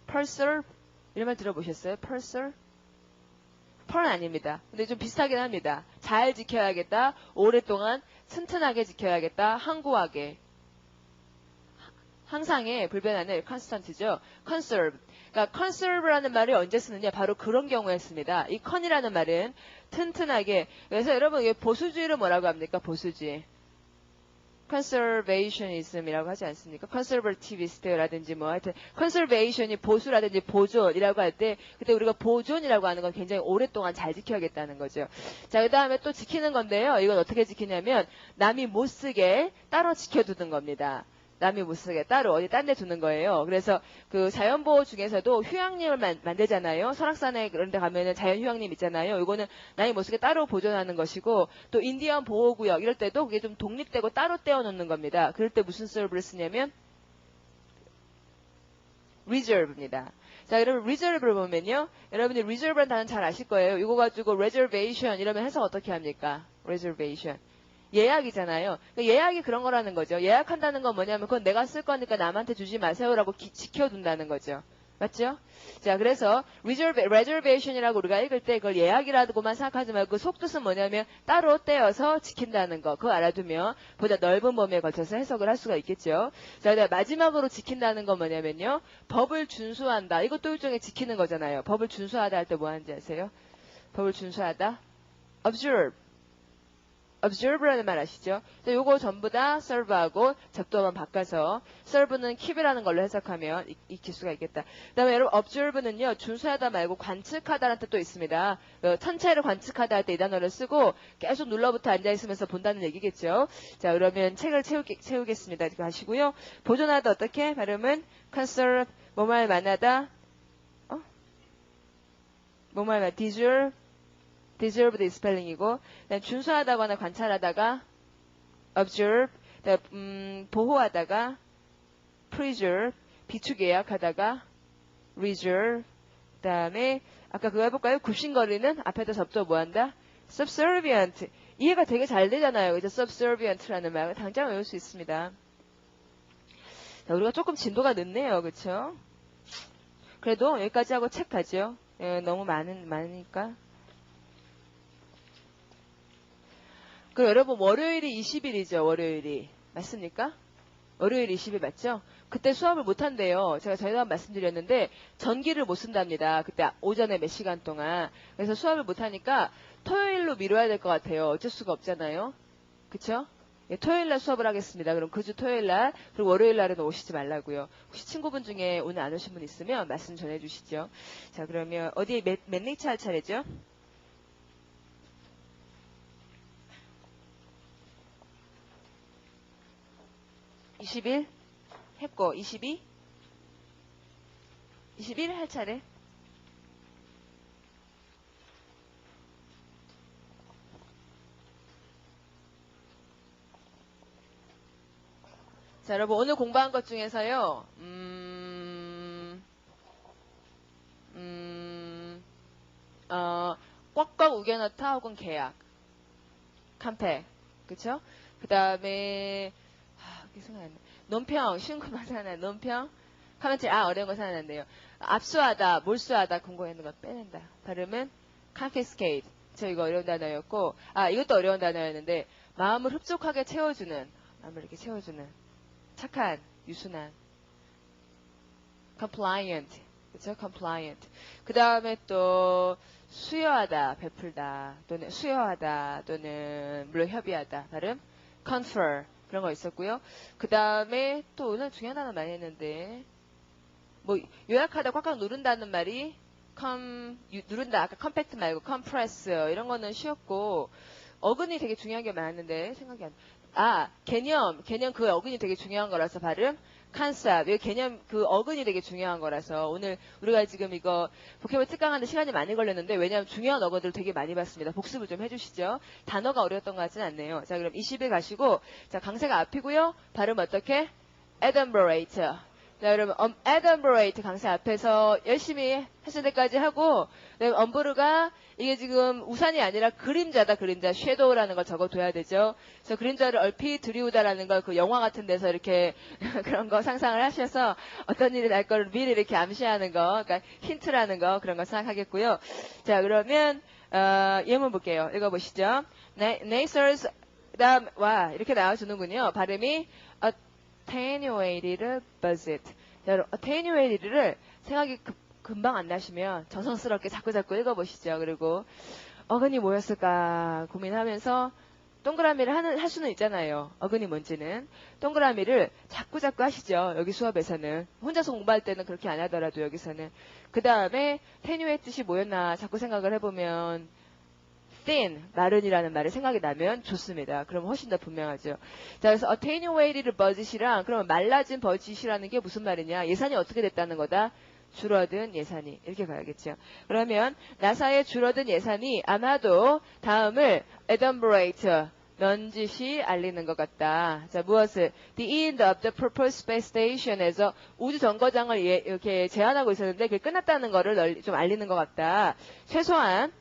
perserve 이런 말 들어보셨어요? perserve? 펄은 아닙니다. 근데 좀 비슷하긴 합니다. 잘 지켜야겠다. 오랫동안 튼튼하게 지켜야겠다. 항구하게. 항상의 불변하는 constant죠. conserve. 그러니까 conserve라는 말을 언제 쓰느냐? 바로 그런 경우에 씁니다. 이 con이라는 말은 튼튼하게. 그래서 여러분 이게 보수주의를 뭐라고 합니까? 보수주의. conservationism이라고 하지 않습니까? conservativist라든지 뭐 하여튼 conservation이 보수라든지 보존이라고 할 때 그때 우리가 보존이라고 하는 건 굉장히 오랫동안 잘 지켜야겠다는 거죠. 자, 그 다음에 또 지키는 건데요. 이건 어떻게 지키냐면 남이 못 쓰게 따로 지켜두는 겁니다. 남이 못 쓰게 따로 어디 딴 데 두는 거예요. 그래서 그 자연보호 중에서도 휴양림을 만들잖아요. 설악산에 그런 데 가면은 자연휴양림 있잖아요. 이거는 남이 못 쓰게 따로 보존하는 것이고 또 인디언 보호구역 이럴 때도 그게 좀 독립되고 따로 떼어놓는 겁니다. 그럴 때 무슨 serve를 쓰냐면 reserve입니다. 자, 여러분 reserve를 보면요. 여러분이 reserve라는 단어 잘 아실 거예요. 이거 가지고 reservation 이러면 해석 어떻게 합니까? reservation. 예약이잖아요. 그러니까 예약이 그런 거라는 거죠. 예약한다는 건 뭐냐면 그건 내가 쓸 거니까 남한테 주지 마세요라고 지켜둔다는 거죠. 맞죠? 자, 그래서 reservation이라고 우리가 읽을 때 그걸 예약이라고만 생각하지 말고 그 속뜻은 뭐냐면 따로 떼어서 지킨다는 거. 그거 알아두면 보다 넓은 범위에 걸쳐서 해석을 할 수가 있겠죠. 자, 그다음 마지막으로 지킨다는 건 뭐냐면요. 법을 준수한다. 이것도 일종의 지키는 거잖아요. 법을 준수하다 할 때 뭐 하는지 아세요? 법을 준수하다? observe. observe라는 말 아시죠? 요거 전부 다 serve하고 접두어만 바꿔서 serve는 keep이라는 걸로 해석하면 익힐 수가 있겠다. 그 다음에 여러분 observe는요. 준수하다 말고 관측하다라는 뜻도 있습니다. 천체를 관측하다 할 때 이 단어를 쓰고 계속 눌러붙어 앉아있으면서 본다는 얘기겠죠. 자, 그러면 책을 채우겠습니다. 이거 하시고요. 보존하다 어떻게? 발음은 conserve, 뭐말 만하다, 뭐말 만 deserved 스펠링이고 준수하다거나 관찰하다가 observe, 보호하다가 preserve, 비축 예약하다가 reserve, 그 다음에 아까 그거 해볼까요? 굽신거리는 앞에다 접두어 뭐한다? subservient. 이해가 되게 잘 되잖아요. 그죠? subservient라는 말 당장 외울 수 있습니다. 자, 우리가 조금 진도가 늦네요. 그쵸? 그래도 여기까지 하고 책 가죠. 예, 너무 많으니까. 그 여러분 월요일이 20일이죠. 월요일이. 맞습니까? 월요일 20일 맞죠? 그때 수업을 못 한대요. 제가 전에도 말씀드렸는데 전기를 못 쓴답니다. 그때 오전에 몇 시간 동안. 그래서 수업을 못 하니까 토요일로 미뤄야 될 것 같아요. 어쩔 수가 없잖아요. 그쵸? 예, 토요일 날 수업을 하겠습니다. 그럼 그 주 토요일 날 그리고 월요일 날은 오시지 말라고요. 혹시 친구분 중에 오늘 안 오신 분 있으면 말씀 전해 주시죠. 자, 그러면 어디에 몇 렉처 할 차례죠? 21 했고 22 21 할 차례. 자, 여러분 오늘 공부한 것 중에서요. 꽉꽉 우겨넣다 혹은 계약. 칸페. 그쵸? 그 다음에 그게 생각이 안 나. 논평. 쉬운 거만 생각나요. 논평. 하면 어려운 거 생각난대요. 압수하다, 몰수하다, 공고하는 거 빼낸다. 발음은 confiscate. 저 이거 어려운 단어였고, 이것도 어려운 단어였는데, 마음을 흡족하게 채워주는, 마음을 이렇게 채워주는, 착한, 유순한, compliant. 그쵸? compliant. 그 다음에 또, 수여하다, 베풀다, 또는 수여하다, 또는 물론 협의하다. 발음 confer. 그런 거 있었고요. 그 다음에 또 오늘 중요한 단어 많이 했는데, 뭐 요약하다 꽉꽉 누른다는 말이 누른다. 아까 컴팩트 말고 컴프레스 이런 거는 쉬웠고 어근이 되게 중요한 게 많았는데 생각이 안 나. 개념 그 어근이 되게 중요한 거라서 발음 컨셉 이 개념 그 어근이 되게 중요한 거라서 오늘 우리가 지금 이거 보케블 특강하는데 시간이 많이 걸렸는데 왜냐하면 중요한 어근들을 되게 많이 봤습니다. 복습을 좀 해주시죠. 단어가 어려웠던 것 같지는 않네요. 자, 그럼 20일 가시고 자, 강세가 앞이고요. 발음 어떻게? 에든버레이트. 자, 여러분, 에든버레이트 강세 앞에서 열심히 하실 때까지 하고, 네, 엄브르가 이게 지금 우산이 아니라 그림자다, 그림자. 섀도우라는 걸 적어둬야 되죠. 그래서 그림자를 얼핏 들이우다라는 걸 그 영화 같은 데서 이렇게 그런 거 상상을 하셔서 어떤 일이 날 거를 미리 이렇게 암시하는 거, 그러니까 힌트라는 거, 그런 거 생각하겠고요. 자, 그러면, 예문 볼게요. 읽어보시죠. Nasers, 와, 이렇게 나와주는군요. 발음이, attenuated budget. attenuated를 생각이 금방 안 나시면 정성스럽게 자꾸자꾸 읽어보시죠. 그리고 어근이 뭐였을까 고민하면서 동그라미를 할 수는 있잖아요. 어근이 뭔지는. 동그라미를 자꾸자꾸 하시죠. 여기 수업에서는. 혼자서 공부할 때는 그렇게 안 하더라도 여기서는. 그 다음에 attenuate 뜻이 뭐였나 자꾸 생각을 해보면 thin, 마른이라는 말이 생각이 나면 좋습니다. 그럼 훨씬 더 분명하죠. 자, 그래서 attenuated budget이랑 그러면 말라진 버짓이라는 게 무슨 말이냐? 예산이 어떻게 됐다는 거다? 줄어든 예산이. 이렇게 가야겠죠. 그러면 나사의 줄어든 예산이 아마도 다음을 adumbrate, 넌지시 알리는 것 같다. 자, 무엇을? The end of the proposed space station에서 우주 정거장을 이렇게 제안하고 있었는데 그게 끝났다는 거를 좀 알리는 것 같다. 최소한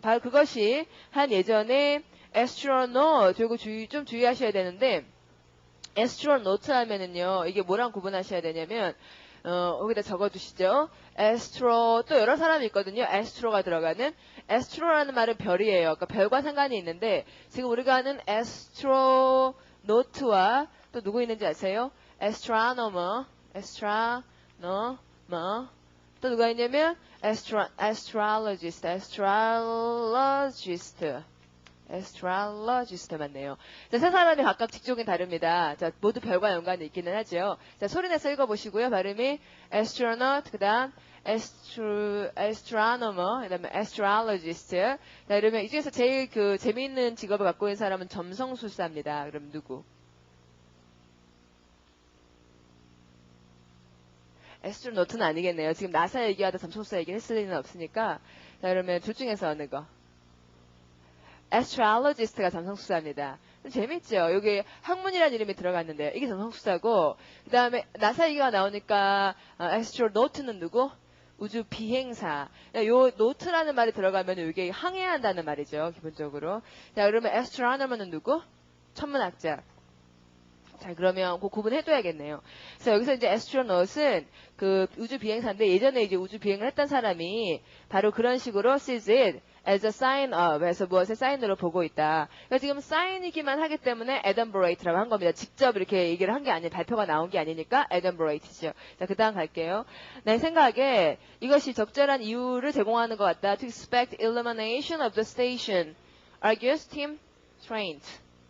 바로 그것이 한 예전에 astronaut 이거 좀 주의하셔야 되는데 astronaut 하면은요 이게 뭐랑 구분하셔야 되냐면 여기다 적어두시죠. astro 또 여러 사람이 있거든요. astro가 들어가는 astro라는 말은 별이에요. 그러니까 별과 상관이 있는데 지금 우리가 하는 astronaut와 또 누구 있는지 아세요? astronomer 또 누가 있냐면 astrologist 맞네요. 자, 세 사람이 각각 직종이 다릅니다. 자, 모두 별과 연관이 있기는 하죠. 자, 소리내서 읽어보시고요. 발음이 astronaut, 그 다음 astronomer, 그 다음에 astrologist. 자, 이러면 이 중에서 제일 그 재미있는 직업을 갖고 있는 사람은 점성술사입니다. 그럼 누구? 에스트로노트는 아니겠네요. 지금 나사 얘기하다 점성술사 얘기를 했을 리는 없으니까. 자, 그러면 둘 중에서 어느 거? astrologist가 점성술사입니다. 재밌죠? 여기 학문이라는 이름이 들어갔는데요. 이게 점성술사고 그 다음에 나사 얘기가 나오니까 astronaut는 누구? 우주 비행사. 요 노트라는 말이 들어가면 이게 항해한다는 말이죠. 기본적으로. 자, 그러면 astronomer는 누구? 천문학자. 자, 그러면 그 구분해둬야겠네요. 그래서 여기서 이제 astronaut은 그 우주 비행사인데 예전에 이제 우주 비행을 했던 사람이 바로 그런 식으로 sees it as a sign of 해서 무엇의 사인으로 보고 있다. 그러니까 지금 사인이기만 하기 때문에 adumbrate라고 한 겁니다. 직접 이렇게 얘기를 한 게 아니에요. 발표가 나온 게 아니니까 adumbrate죠. 자, 그 다음 갈게요. 내 생각에 이것이 적절한 이유를 제공하는 것 같다. To expect illumination of the station, argues Tim Traint.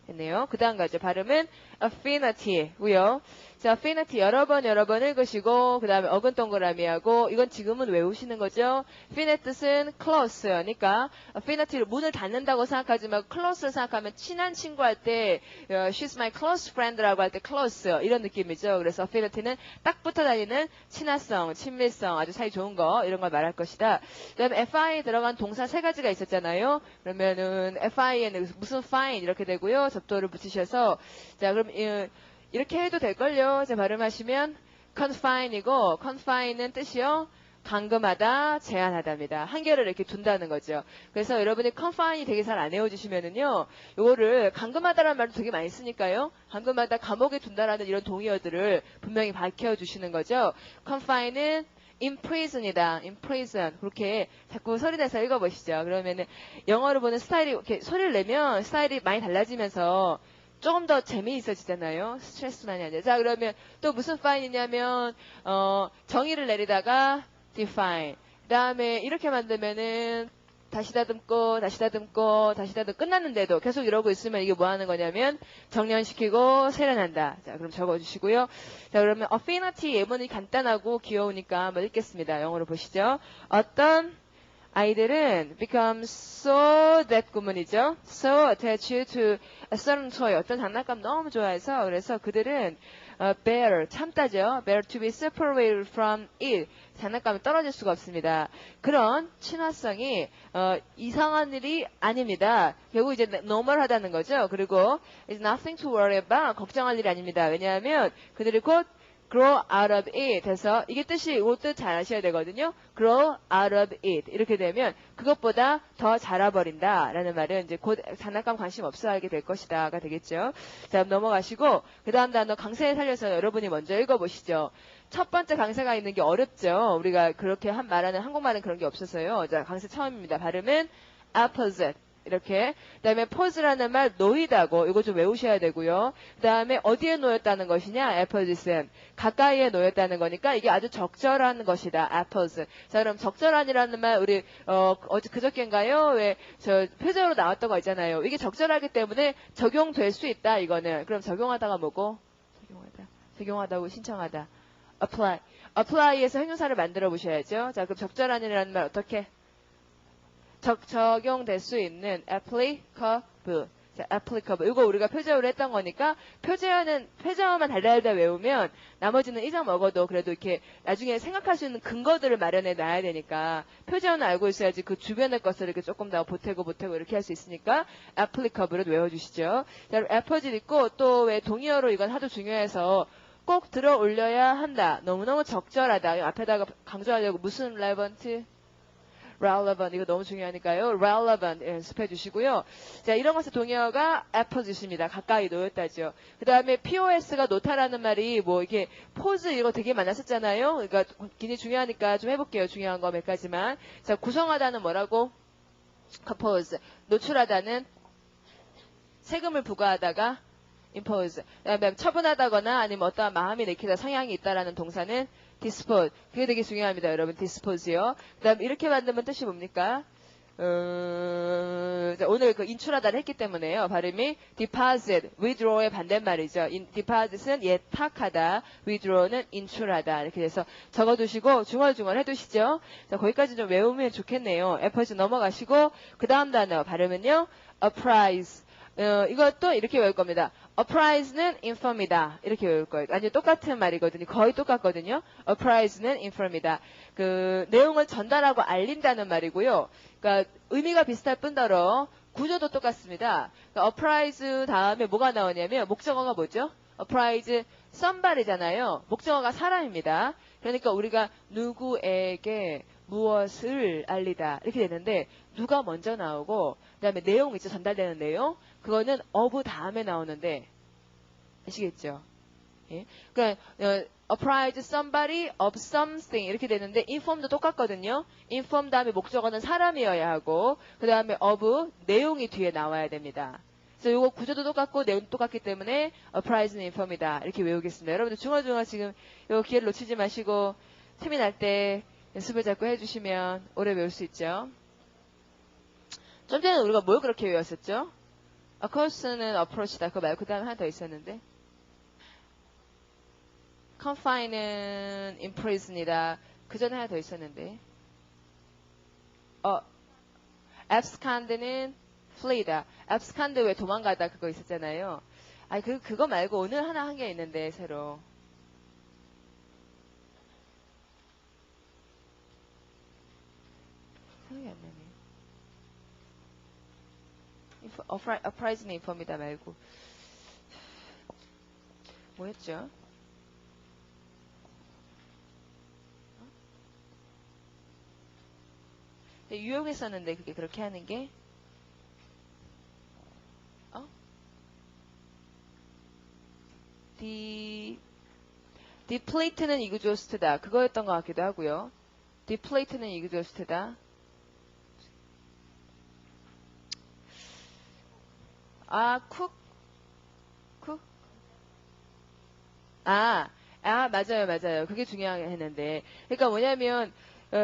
했네요. 그 다음 가죠. 발음은 affinity고요. 자, affinity 여러 번 읽으시고 그 다음에 어근 동그라미하고 이건 지금은 외우시는 거죠. affin의 뜻은 close. 그러니까 affinity를 문을 닫는다고 생각하지 말고 close를 생각하면 친한 친구 할 때 she's my close friend라고 할 때 close 이런 느낌이죠. 그래서 affinity는 딱 붙어 다니는 친화성, 친밀성, 아주 사이 좋은 거 이런 걸 말할 것이다. 그 다음에 fi에 들어간 동사 세 가지가 있었잖아요. 그러면은 fi에는 무슨 fine 이렇게 되고요. 접두어를 붙이셔서 자 그럼 이렇게 해도 될걸요. 자 발음하시면 confine이고 confine은 뜻이요. 감금하다, 제한하다입니다. 한계를 이렇게 둔다는 거죠. 그래서 여러분이 confine이 되게 잘 안 외워주시면은요, 요거를 감금하다라는 말도 되게 많이 쓰니까요. 감금하다, 감옥에 둔다라는 이런 동의어들을 분명히 밝혀주시는 거죠. confine은 imprison이다. imprison. 그렇게 자꾸 소리 내서 읽어보시죠. 그러면은 영어로 보는 스타일이 이렇게 소리를 내면 스타일이 많이 달라지면서 조금 더 재미있어지잖아요. 스트레스만이 아니라. 자, 그러면 또 무슨 fine이냐면 정의를 내리다가 define. 그 다음에 이렇게 만들면은 다시 다듬고 끝났는데도 계속 이러고 있으면 이게 뭐 하는 거냐면 정년시키고 세련한다. 자, 그럼 적어주시고요. 자, 그러면 affinity 예문이 간단하고 귀여우니까 한번 읽겠습니다. 영어로 보시죠. 어떤 아이들은 become so that 구문이죠. So attached to a certain toy. 어떤 장난감 너무 좋아해서 그래서 그들은 bear 참다죠. bear to be separated from it. 장난감이 떨어질 수가 없습니다. 그런 친화성이 이상한 일이 아닙니다. 결국 이제 normal하다는 거죠. 그리고 it's nothing to worry about. 걱정할 일이 아닙니다. 왜냐하면 그들이 곧 grow out of it 해서 이게 뜻이 이 뜻 잘 아셔야 되거든요. grow out of it 이렇게 되면 그것보다 더 자라버린다 라는 말은 이제 곧 장난감 관심 없어 하게 될 것이다가 되겠죠. 자, 넘어가시고 그 다음 단어 강세에 살려서 여러분이 먼저 읽어보시죠. 첫 번째 강세가 있는 게 어렵죠. 우리가 그렇게 말하는 한국말은 그런 게 없어서요. 자, 강세 처음입니다. 발음은 opposite 이렇게. 그 다음에 pose라는 말 놓이다고 이거 좀 외우셔야 되고요. 그 다음에 어디에 놓였다는 것이냐 opposition 가까이에 놓였다는 거니까 이게 아주 적절한 것이다. oppose. 자, 그럼 적절한이라는 말 우리 그저께인가요? 왜 저 표제어로 나왔던 거 있잖아요. 이게 적절하기 때문에 적용될 수 있다. 이거는. 그럼 적용하다가 뭐고? 적용하다고 신청하다. apply에서 형용사를 만들어 보셔야죠. 자, 그럼 적절한이라는 말 어떻게? 적용될 수 있는 applicable. 자, applicable. 이거 우리가 표제어로 했던 거니까 표제어만 달달달 외우면 나머지는 이정 먹어도 그래도 이렇게 나중에 생각할 수 있는 근거들을 마련해 놔야 되니까 표제어는 알고 있어야지 그 주변의 것을 이렇게 조금 더 보태고 이렇게 할 수 있으니까 applicable을 외워주시죠. 자, apposite 있고 또 왜 동의어로 이건 하도 중요해서 꼭 들어 올려야 한다. 너무너무 적절하다. 앞에다가 강조하려고 무슨 relevant? relevant 이거 너무 중요하니까요. relevant 연습해 주시고요. 자, 이런 것의 동의어가 apposite입니다. 가까이 놓였다죠. 그 다음에 pos가 놓다라는 말이 뭐 이게 pose 이거 되게 많았었잖아요. 그러니까 굉장히 중요하니까 좀 해볼게요. 중요한 거 몇 가지만. 자, 구성하다는 뭐라고? compose. 노출하다는 세금을 부과하다가 impose. 그다음에 처분하다거나 아니면 어떠한 마음이 내키다 성향이 있다라는 동사는 dispose. 그게 되게 중요합니다, 여러분. dispose요. 그다음 이렇게 만들면 뜻이 뭡니까? 오늘 그 인출하다를 했기 때문에요. 발음이 deposit, withdraw의 반대말이죠. deposit은 예탁하다, withdraw는 인출하다. 이렇게 돼서 적어두시고 중얼중얼 해두시죠. 자, 거기까지 좀 외우면 좋겠네요. 에퍼지 넘어가시고 그 다음 단어 발음은요. apprise. 이것도 이렇게 외울 겁니다. apprise는 inform이다. 이렇게 외울 거예요. 아니, 똑같은 말이거든요. 거의 똑같거든요. apprise는 inform이다. 그, 내용을 전달하고 알린다는 말이고요. 그러니까, 의미가 비슷할 뿐더러, 구조도 똑같습니다. 그러니까 apprise 다음에 뭐가 나오냐면, 목적어가 뭐죠? apprise, somebody잖아요. 목적어가 사람입니다. 그러니까 우리가 누구에게 무엇을 알리다. 이렇게 되는데, 누가 먼저 나오고, 그 다음에 내용 있죠. 전달되는 내용. 그거는 of 다음에 나오는데 아시겠죠? 예? 그러니까 apprise somebody of something 이렇게 되는데 inform도 똑같거든요. inform 다음에 목적어는 사람이어야 하고 그 다음에 of 내용이 뒤에 나와야 됩니다. 그래서 이거 구조도 똑같고 내용도 똑같기 때문에 apprise는 inform이다 이렇게 외우겠습니다. 여러분들 중얼중얼 지금 이 기회를 놓치지 마시고 틈이 날 때 연습을 자꾸 해주시면 오래 외울 수 있죠. 좀 전에 우리가 뭘 그렇게 외웠었죠? accuse는 approach다. 그거 말고 그 다음에 하나 더 있었는데 confine은 imprison이다. 그 전에 하나 더 있었는데 abscond는 flee다. abscond 왜 도망가다 그거 있었잖아요. 아니 그거 말고 오늘 하나 한 게 있는데 새로 생각이 안 나네. apprise는 inform이다 말고 뭐였죠? 유용했었는데 그게 그렇게 하는 게 deplete는 exhaust다. 그거였던 것 같기도 하고요. deplete는 exhaust다. cook? 맞아요. 그게 중요했는데. 그러니까 뭐냐면,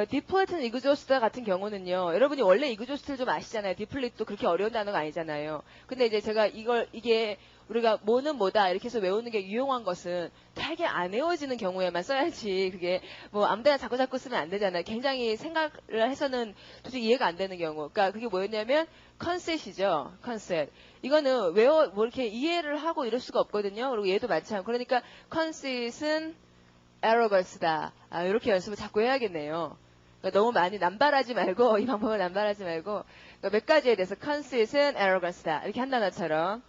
디플레이트는 이그조스트 같은 경우는요, 여러분이 원래 이그조스트를 좀 아시잖아요. 디플레이트도 그렇게 어려운 단어가 아니잖아요. 근데 이제 제가 이게 우리가 뭐는 뭐다 이렇게 해서 외우는 게 유용한 것은 되게 안 외워지는 경우에만 써야지 그게 뭐 아무데나 자꾸 쓰면 안 되잖아요. 굉장히 생각을 해서는 도저히 이해가 안 되는 경우. 그러니까 그게 뭐였냐면 컨셉이죠. 컨셉. 이거는 뭐 이렇게 이해를 하고 이럴 수가 없거든요. 그리고 얘도 마찬가지. 그러니까 컨셉은 arrogance다. 이렇게 연습을 자꾸 해야겠네요. 그러니까 너무 많이 남발하지 말고 이 방법을 남발하지 말고 그러니까 몇 가지에 대해서 conceit은 arrogance다. 이렇게 한 단어처럼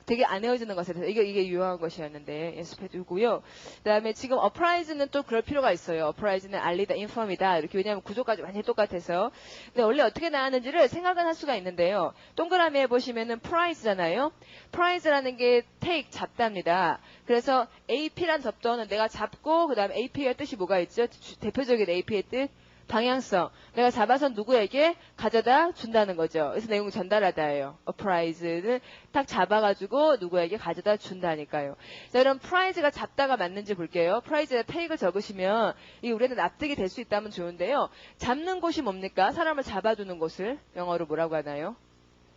되게 안 외워지는 것에 대해서 이게 유용한 것이었는데 연습해 두고요. 그다음에 지금 apprise는 또 그럴 필요가 있어요. apprise는 알리다, inform이다. 이렇게 왜냐하면 구조까지 완전히 똑같아서. 근데 원래 어떻게 나왔는지를 생각은 할 수가 있는데요. 동그라미에 보시면은 prize잖아요. prize라는 게 take, 잡다입니다. 그래서 AP란 접두어는 내가 잡고 그다음에 AP의 뜻이 뭐가 있죠? 대표적인 AP의 뜻. 방향성. 내가 잡아서 누구에게 가져다 준다는 거죠. 그래서 내용 전달하다예요. apprise는 딱 잡아가지고 누구에게 가져다 준다니까요. 자, 그럼 prize가 잡다가 맞는지 볼게요. prize에 take을 적으시면 이 우리는 납득이 될 수 있다면 좋은데요. 잡는 곳이 뭡니까? 사람을 잡아두는 곳을 영어로 뭐라고 하나요?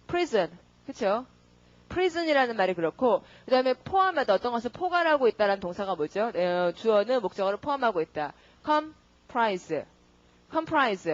prison. 그쵸? prison이라는 말이 그렇고 그 다음에 포함하다 어떤 것을 포괄하고 있다라는 동사가 뭐죠? 주어는 목적어를 포함하고 있다. comprise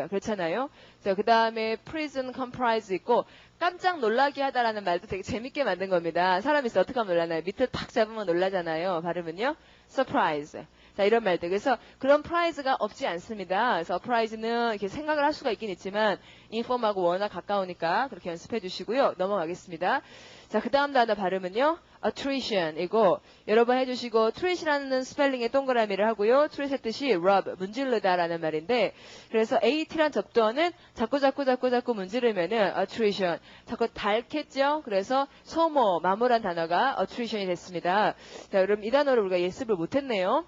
그렇잖아요. 자, 그 다음에 prison comprise 있고 깜짝 놀라게 하다라는 말도 되게 재밌게 만든 겁니다. 사람이 있어 어떻게 하면 놀라나요? 밑을 탁 잡으면 놀라잖아요. 발음은요. surprise. 자, 이런 말들. 그래서 그런 prize가 없지 않습니다. 그래서 prize는 이렇게 생각을 할 수가 있긴 있지만 inform하고 워낙 가까우니까 그렇게 연습해 주시고요. 넘어가겠습니다. 자, 그 다음 단어 발음은요. attrition이고 여러 번 해주시고 treat이라는 스펠링에 동그라미를 하고요. treat의 뜻이 rub, 문지르다라는 말인데 그래서 at란 접두어는 자꾸 문지르면은 attrition, 자꾸 닳겠죠. 그래서 소모, 마모란 단어가 attrition이 됐습니다. 자, 그럼 이 단어를 우리가 예습을 못했네요.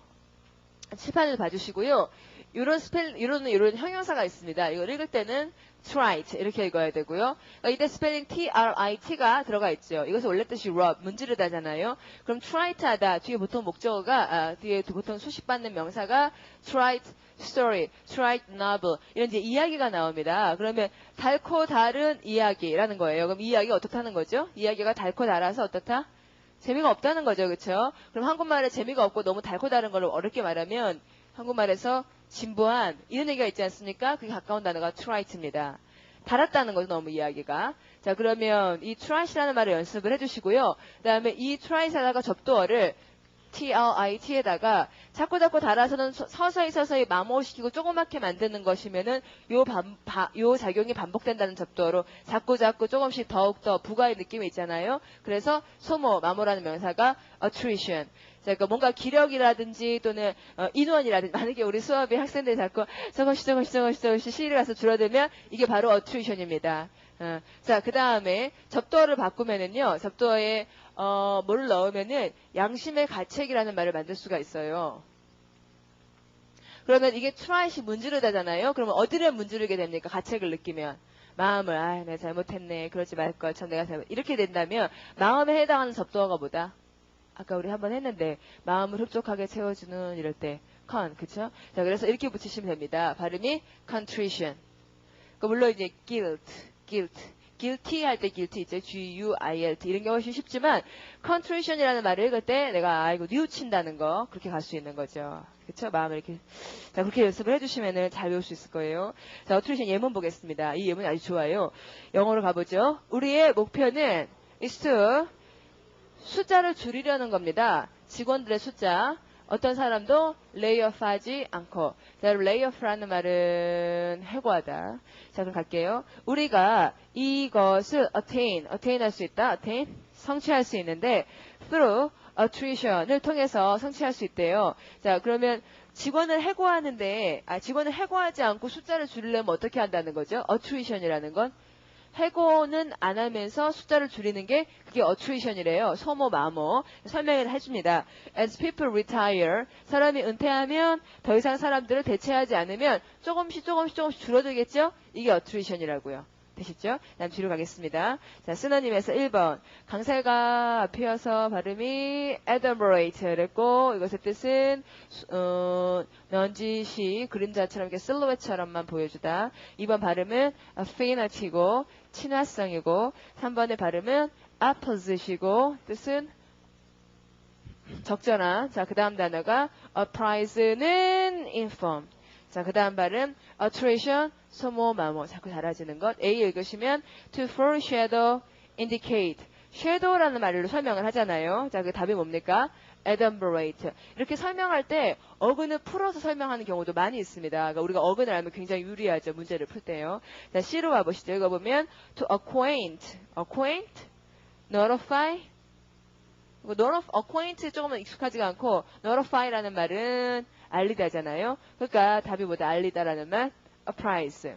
칠판을 봐주시고요. 이런 형용사가 있습니다. 이걸 읽을 때는 trite 이렇게 읽어야 되고요. 그러니까 이때 스펠링 trit가 들어가 있죠. 이것은 원래 뜻이 rub, 문지르다잖아요. 그럼 trite하다 뒤에 보통 목적어가 뒤에 보통 수식받는 명사가 trite story, trite novel 이런 이제 이야기가 나옵니다. 그러면 달고 다른 이야기라는 거예요. 그럼 이 이야기가 어떻다는 거죠? 이야기가 달고 달아서 어떻다? 재미가 없다는 거죠. 그렇죠? 그럼 한국말에 재미가 없고 너무 달고 다른 걸 어렵게 말하면 한국말에서 진부한 이런 얘기가 있지 않습니까? 그게 가까운 단어가 trite입니다. 달았다는 거죠. 너무 이야기가. 자, 그러면 이 trite라는 말을 연습을 해주시고요. 그 다음에 이 trite에다가 접두어를 trit에다가 자꾸 달아서는 서서히 마모시키고 조그맣게 만드는 것이면은 요 작용이 반복된다는 접두어로 자꾸 조금씩 더욱더 부가의 느낌이 있잖아요. 그래서 소모, 마모라는 명사가 attrition. 자, 그러니까 뭔가 기력이라든지 또는 인원이라든지 만약에 우리 수업이 학생들이 자꾸 조금씩 시리를 가서 줄어들면 이게 바로 attrition입니다. 자, 그 다음에 접두어를 바꾸면은요. 접두어에 뭐를 넣으면은 양심의 가책이라는 말을 만들 수가 있어요. 그러면 이게 try이 문지르다잖아요. 그러면 어디를 문지르게 됩니까? 가책을 느끼면. 마음을, 내가 잘못했네. 그러지 말걸. 참 내가 잘못. 이렇게 된다면 마음에 해당하는 접두어가 뭐다? 아까 우리 한번 했는데 마음을 흡족하게 채워주는 이럴 때 그쵸? 자, 그래서 이렇게 붙이시면 됩니다. 발음이 contrition. 물론 이제 guilty 할 때 guilty 있죠. G-U-I-L-T 이런 게 훨씬 쉽지만 contrition이라는 말을 읽을 때 내가 이거 뉘우친다는 거 그렇게 갈 수 있는 거죠. 그쵸? 마음을 이렇게 자 그렇게 연습을 해주시면은 잘 배울 수 있을 거예요. 자, contrition 예문 보겠습니다. 이 예문이 아주 좋아요. 영어로 가보죠. 우리의 목표는 is to 숫자를 줄이려는 겁니다. 직원들의 숫자. 어떤 사람도 레이오프하지 않고. 자, 레이오프라는 말은 해고하다. 자, 그럼 갈게요. 우리가 이것을 attain 할 수 있다. attain, 성취할 수 있는데 through attrition을 통해서 성취할 수 있대요. 자, 그러면 직원을 해고하는데 직원을 해고하지 않고 숫자를 줄이려면 어떻게 한다는 거죠? attrition이라는 건 해고는 안 하면서 숫자를 줄이는 게 그게 attrition이래요. 소모, 마모. 설명을 해줍니다. As people retire, 사람이 은퇴하면 더 이상 사람들을 대체하지 않으면 조금씩 줄어들겠죠? 이게 attrition이라고요. 되시죠? 다음 뒤로 가겠습니다. 자, 쓰너님에서 1번. 강세가 앞이어서 발음이 adumbrate 랬고 이것의 뜻은 넌지시 그림자처럼 이렇게 실루엣처럼만 보여주다. 2번 발음은 affinity고 친화성이고 3번의 발음은 opposite이고 뜻은 적절한. 자, 그 다음 단어가 apprise는 inform. 자, 그 다음 발음 attrition, 소모, 마모. 자꾸 달아지는 것. A 읽으시면 to foreshadow, indicate. shadow라는 말로 설명을 하잖아요. 자, 그 답이 뭡니까? adumbrate. 이렇게 설명할 때 어근을 풀어서 설명하는 경우도 많이 있습니다. 그러니까 우리가 어근을 알면 굉장히 유리하죠. 문제를 풀 때요. 자, C로 와보시죠. 이거 보면 to acquaint, notify. acquaint 조금은 익숙하지가 않고 notify라는 말은 알리다잖아요. 그러니까 답이 뭐다? 알리다라는 말 apprise.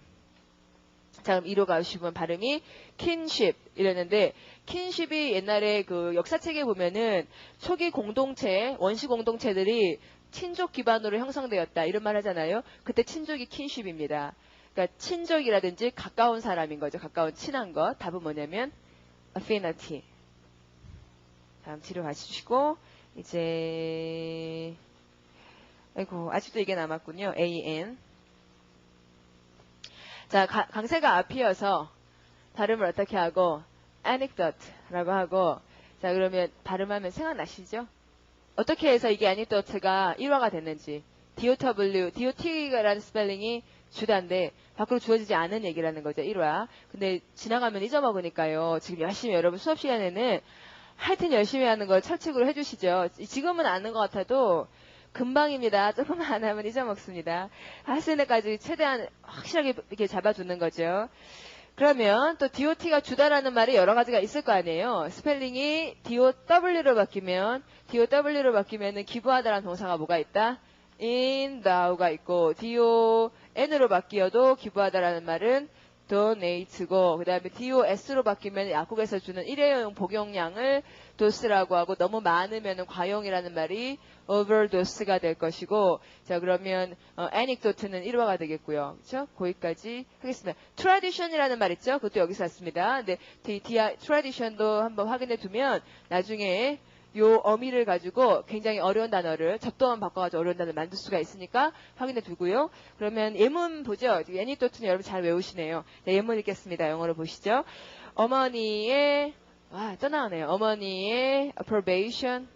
자, 그럼 2로 가시면 발음이 kinship 이랬는데 kinship이 옛날에 그 역사책에 보면은 초기 공동체, 원시 공동체들이 친족 기반으로 형성되었다 이런 말 하잖아요. 그때 친족이 kinship입니다. 그러니까 친족이라든지 가까운 사람인 거죠. 가까운 친한 것. 답은 뭐냐면 affinity. 다음 뒤로 가시고 이제 아이고 아직도 이게 남았군요. AN. 자, 강세가 앞이어서 발음을 어떻게 하고 anecdote라고 하고 자 그러면 발음하면 생각나시죠? 어떻게 해서 이게 anecdote가 1화가 됐는지 DOT라는 스펠링이 주단데 밖으로 주어지지 않은 얘기라는 거죠. 1화. 근데 지나가면 잊어먹으니까요. 지금 열심히 여러분 수업 시간에는 하여튼 열심히 하는 걸 철칙으로 해주시죠. 지금은 아는 것 같아도 금방입니다. 조금만 안 하면 잊어먹습니다. 하시는 데까지 최대한 확실하게 이렇게 잡아두는 거죠. 그러면 또 DOT가 주다라는 말이 여러 가지가 있을 거 아니에요. 스펠링이 DOW로 바뀌면은 기부하다라는 동사가 뭐가 있다? endow가 있고 DON으로 바뀌어도 기부하다라는 말은 donate고 그 다음에 DOS로 바뀌면 약국에서 주는 일회용 복용량을 도스라고 하고 너무 많으면 과용이라는 말이 overdose가 될 것이고 자 그러면 anecdote는 1화가 되겠고요. 그렇죠? 거기까지 하겠습니다. tradition이라는 말 있죠? 그것도 여기서 왔습니다. 근데 tradition도 한번 확인해 두면 나중에 요 어미를 가지고 굉장히 어려운 단어를 접두어만 바꿔가지고 어려운 단어를 만들 수가 있으니까 확인해 두고요. 그러면 예문 보죠. 애니토트는 여러분 잘 외우시네요. 네, 예문 읽겠습니다. 영어로 보시죠. 어머니의 또 나오네요. 어머니의 approbation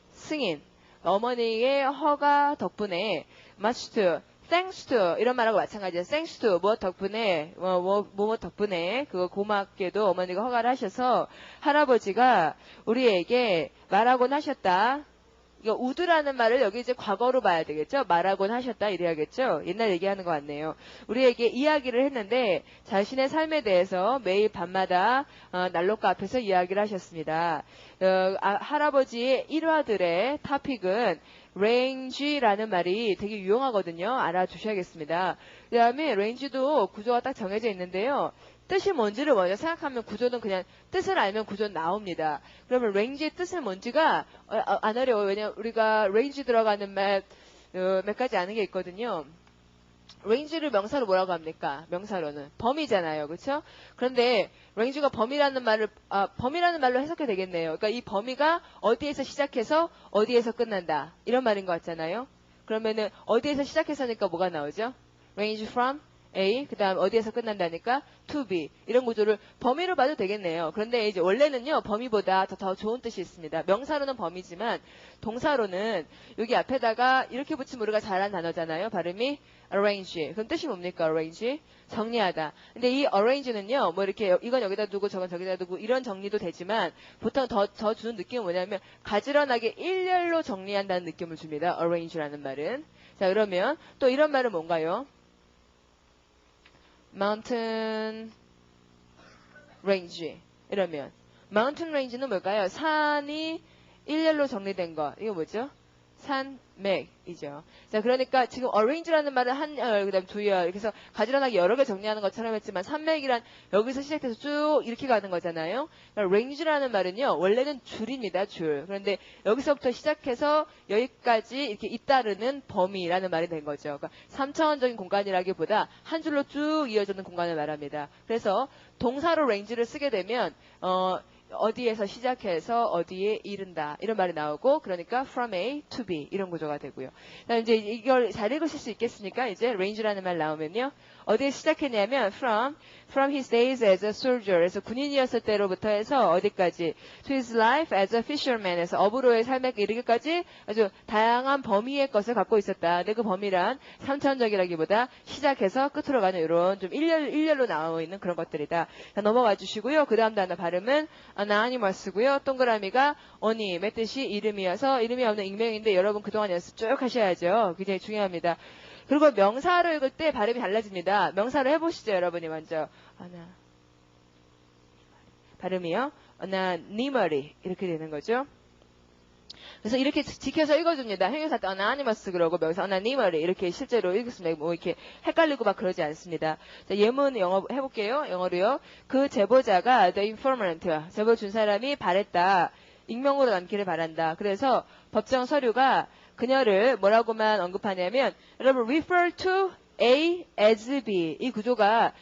승인. 어머니의 허가 덕분에 much to thanks to 이런 말하고 마찬가지예요. thanks to 무엇 덕분에 무엇 덕분에 그거 고맙게도 어머니가 허가를 하셔서 할아버지가 우리에게 말하곤 하셨다. 이거 우드라는 말을 여기 이제 과거로 봐야 되겠죠. 말하곤 하셨다 이래야겠죠. 옛날 얘기하는 것 같네요. 우리에게 이야기를 했는데 자신의 삶에 대해서 매일 밤마다 난로가 앞에서 이야기를 하셨습니다. 할아버지의 일화들의 토픽은 range라는 말이 되게 유용하거든요. 알아두셔야겠습니다. 그 다음에 range도 구조가 딱 정해져 있는데요. 뜻이 뭔지를 먼저 생각하면 구조는 그냥 뜻을 알면 구조는 나옵니다. 그러면 range의 뜻은 뭔지가 안 어려워요. 왜냐면 우리가 range 들어가는 몇 가지 아는 게 있거든요. range를 명사로 뭐라고 합니까? 명사로는 범위잖아요. 그렇죠? 그런데 range가 범위라는 말로 해석해도 되겠네요. 그러니까 이 범위가 어디에서 시작해서 어디에서 끝난다. 이런 말인 것 같잖아요. 그러면은 어디에서 시작해서니까 뭐가 나오죠? range from A, 그 다음 어디에서 끝난다니까 to B. 이런 구조를 범위로 봐도 되겠네요. 그런데 이제 원래는요, 범위보다 더 좋은 뜻이 있습니다. 명사로는 범위지만 동사로는 여기 앞에다가 이렇게 붙이면 우리가 잘 아는 단어잖아요. 발음이 arrange. 그럼 뜻이 뭡니까? arrange? 정리하다. 근데 이 arrange는요, 뭐 이렇게 이건 여기다 두고 저건 저기다 두고 이런 정리도 되지만 보통 더 주는 느낌은 뭐냐면 가지런하게 일렬로 정리한다는 느낌을 줍니다. arrange라는 말은. 자, 그러면 또 이런 말은 뭔가요? mountain range. 이러면 mountain range는 뭘까요? 산이 일렬로 정리된 거. 이거 뭐죠? 산맥이죠. 자, 그러니까 지금 arrange라는 말은 한 열, 그 다음 두 열, 그래서 가지런하게 여러 개 정리하는 것처럼 했지만 산맥이란 여기서 시작해서 쭉 이렇게 가는 거잖아요. 그러니까 range라는 말은요, 원래는 줄입니다, 줄. 그런데 여기서부터 시작해서 여기까지 이렇게 잇따르는 범위라는 말이 된 거죠. 그러니까 3차원적인 공간이라기보다 한 줄로 쭉 이어지는 공간을 말합니다. 그래서 동사로 range를 쓰게 되면, 어디에서 시작해서 어디에 이른다 이런 말이 나오고 그러니까 from A to B 이런 구조가 되고요. 그다음 이제 이걸 잘 읽으실 수 있겠습니까? 이제 range라는 말 나오면요. 어디에 시작했냐면 from his days as a soldier 에서 군인이었을 때로부터 해서 어디까지 to his life as a fisherman 에서 어부로의 삶에 이르기까지 아주 다양한 범위의 것을 갖고 있었다. 근데 그 범위란 3차원적이라기보다 시작해서 끝으로 가는 이런 좀 일렬로 나와 있는 그런 것들이다. 자, 넘어가 주시고요. 그 다음 단어 발음은 anonymous고요. 동그라미가 only의 뜻이 이름이어서 이름이 없는 익명인데 여러분 그동안 연습 쭉 하셔야죠. 굉장히 중요합니다. 그리고 명사로 읽을 때 발음이 달라집니다. 명사로 해보시죠, 여러분이 먼저. 발음이요. anonymity 이렇게 되는 거죠. 그래서 이렇게 지켜서 읽어줍니다. 형용사 때 anonymous 그러고 명사 anonymity 이렇게 실제로 읽습니다. 뭐 이렇게 헷갈리고 막 그러지 않습니다. 자, 예문 영어 해볼게요. 영어로요. 그 제보자가 the informant 제보 준 사람이 바랬다. 익명으로 남기를 바란다. 그래서 법정 서류가 그녀를 뭐라고만 언급하냐면 여러분 refer to A as B 이 구조가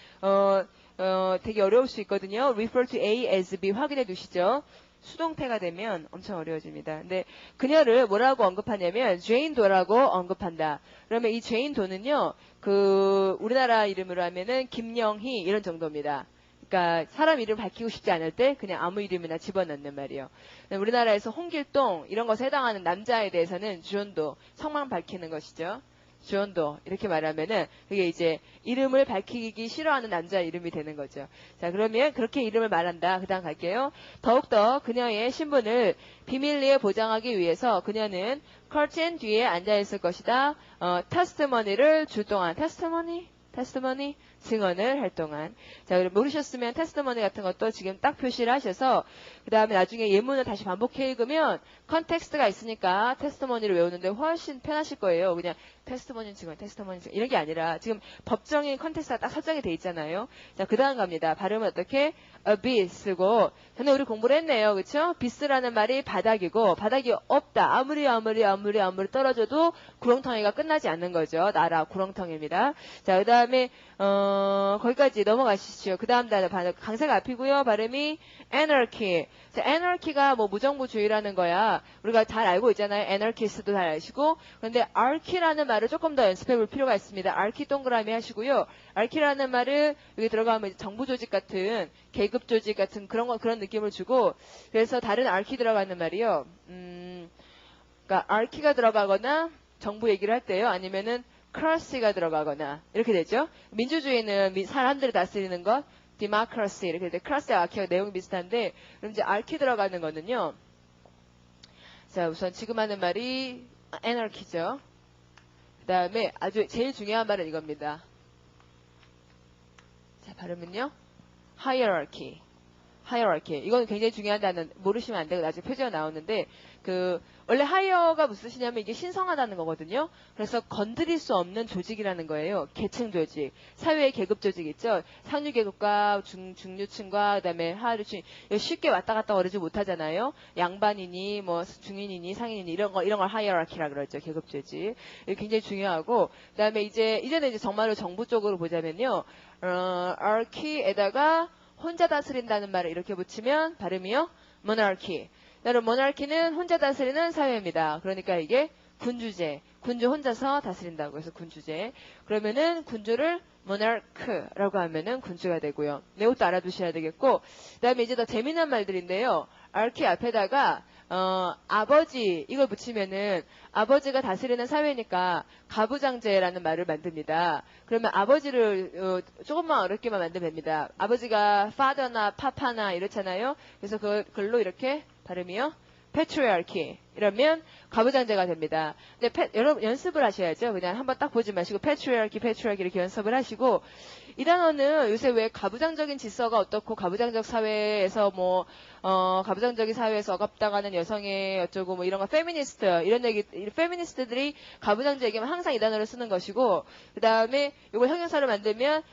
되게 어려울 수 있거든요. refer to A as B 확인해 두시죠. 수동태가 되면 엄청 어려워집니다. 근데 그녀를 뭐라고 언급하냐면 제인 도라고 언급한다. 그러면 이 제인 도는요. 그 우리나라 이름으로 하면은 김영희 이런 정도입니다. 그러니까 사람 이름 밝히고 싶지 않을 때 그냥 아무 이름이나 집어넣는 말이에요. 우리나라에서 홍길동 이런 것에 해당하는 남자에 대해서는 주연도 성만 밝히는 것이죠. 주연도 이렇게 말하면은 그게 이제 이름을 밝히기 싫어하는 남자 이름이 되는 거죠. 자, 그러면 그렇게 이름을 말한다. 그 다음 갈게요. 더욱더 그녀의 신분을 비밀리에 보장하기 위해서 그녀는 커튼 뒤에 앉아있을 것이다. 테스트머니를 줄 동안 테스트머니 증언을 할 동안. 자, 그럼 모르셨으면 테스트머니 같은 것도 지금 딱 표시를 하셔서 그 다음에 나중에 예문을 다시 반복해 읽으면 컨텍스트가 있으니까 테스트머니를 외우는데 훨씬 편하실 거예요. 그냥 테스트머니 증언 이런 게 아니라 지금 법정인 컨텍스트가 딱 설정이 돼 있잖아요. 자, 그 다음 갑니다. 발음은 어떻게? abyss고 전에 우리 공부를 했네요. 그쵸? 비스라는 말이 바닥이고 바닥이 없다. 아무리 떨어져도 구렁텅이가 끝나지 않는 거죠. 나라 구렁텅이입니다. 자, 그 다음에 거기까지 넘어가시죠. 그 다음 단어 강세가 앞이고요. 발음이 anarchy. 자, anarchy가 뭐 무정부주의라는 거야. 우리가 잘 알고 있잖아요. anarchist도 잘 아시고. 그런데 archy라는 말을 조금 더 연습해 볼 필요가 있습니다. archy 동그라미 하시고요. archy라는 말을 여기 들어가면 정부 조직 같은 계급 조직 같은 그런 느낌을 주고 그래서 다른 archy 들어가는 말이요. 그러니까 archy가 들어가거나 정부 얘기를 할 때요. 아니면은 크러시가 들어가거나 이렇게 되죠. 민주주의는 사람들이 다스리는 것, democracy 이렇게 돼. 크러시와 아키가 내용이 비슷한데 그럼 이제 archy 들어가는 거는요. 자, 우선 지금 하는 말이 anarchy죠. 그 다음에 아주 제일 중요한 말은 이겁니다. 자, 발음은요. hierarchy. hierarchy. 이건 굉장히 중요한 단어, 모르시면 안 되고 나중에 표지가 나오는데, 원래 hire가 무슨 뜻이냐면 이게 신성하다는 거거든요. 그래서 건드릴 수 없는 조직이라는 거예요. 계층 조직. 사회의 계급 조직 있죠? 상류 계급과 중류층과 그다음에 하류층. 쉽게 왔다 갔다 거리지 못하잖아요. 양반이니, 뭐, 중인이니, 상인이니, 이런 걸 hierarchy라 그러죠. 계급 조직. 이게 굉장히 중요하고, 그다음에 이제는 이제 정말로 정부 쪽으로 보자면요. archy에다가 혼자 다스린다는 말을 이렇게 붙이면 발음이요. monarchy. 여러분, monarchy는 혼자 다스리는 사회입니다. 그러니까 이게 군주제. 군주 혼자서 다스린다고 해서 군주제. 그러면은 군주를 monarch라고 하면은 군주가 되고요. 이것도 알아두셔야 되겠고, 그 다음에 이제 더 재미난 말들인데요. archy 앞에다가 아버지 이걸 붙이면은 아버지가 다스리는 사회니까 가부장제라는 말을 만듭니다. 그러면 아버지를 조금만 어렵게만 만들면 됩니다. 아버지가 father나 papa나 이렇잖아요. 그래서 그걸로 이렇게 발음이요. patriarchy 이러면 가부장제가 됩니다. 근데 여러분 연습을 하셔야죠. 그냥 한번 딱 보지 마시고 patriarchy 이렇게 연습을 하시고, 이 단어는 요새 왜 가부장적인 질서가 어떻고 가부장적 사회에서 뭐 가부장적인 사회에서 억압당하는 여성의 어쩌고 뭐 이런 거 페미니스트 이런 얘기, 페미니스트들이 가부장제 얘기하면 항상 이 단어를 쓰는 것이고, 그 다음에 이걸 형용사로 만들면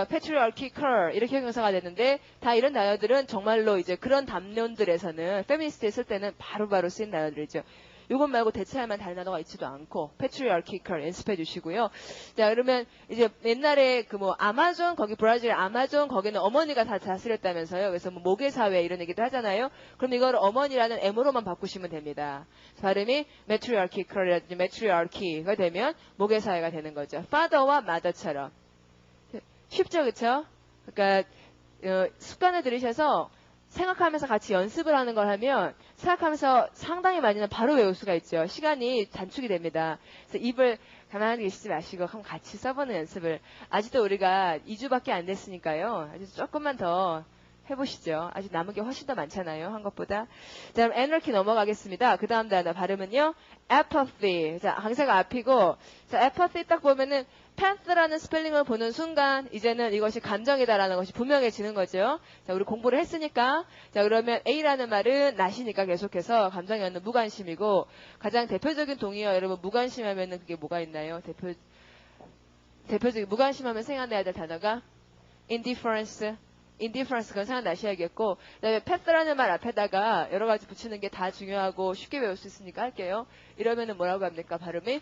patriarchal 이렇게 형용사가 되는데, 다 이런 단어들은 정말로 이제 그런 담론들에서는 페미니스트에 쓸 때는 바로바로 쓰인 단어들이죠. 요것 말고 대체할 만한 다른 단어가 있지도 않고 patriarchal 연습해 주시고요. 자, 그러면 이제 옛날에 아마존, 거기 브라질 아마존 거기는 어머니가 다 다스렸다면서요. 그래서 뭐 모계 사회 이런 얘기도 하잖아요. 그럼 이거를 어머니라는 M으로만 바꾸시면 됩니다. 발음이 matriarchal이라든지 matriarchy가 되면 모계 사회가 되는 거죠. father와 mother처럼. 쉽죠, 그쵸? 그러니까 습관을 들이셔서 생각하면서 같이 연습을 하는 걸 하면 생각하면서 상당히 많이는 바로 외울 수가 있죠. 시간이 단축이 됩니다. 그래서 입을 가만히 계시지 마시고 한번 같이 써보는 연습을. 아직도 우리가 2주밖에 안 됐으니까요. 아직 조금만 더 해보시죠. 아직 남은 게 훨씬 더 많잖아요. 한 것보다. 자, 그럼 anarchy 넘어가겠습니다. 그 다음 단어 발음은요. apathy. 자, 강세가 앞이고, 자, apathy 딱 보면은 path라는 스펠링을 보는 순간 이제는 이것이 감정이다라는 것이 분명해지는 거죠. 자, 우리 공부를 했으니까. 자, 그러면 A라는 말은 not이니까 계속해서 감정이 없는 무관심이고, 가장 대표적인 동의어 여러분 무관심하면은 그게 뭐가 있나요? 대표적인 무관심하면 생각나야 될 단어가 indifference. 그건 생각나셔야겠고, 그 다음에 path라는 말 앞에다가 여러 가지 붙이는 게 다 중요하고 쉽게 배울 수 있으니까 할게요. 이러면은 뭐라고 합니까? 발음이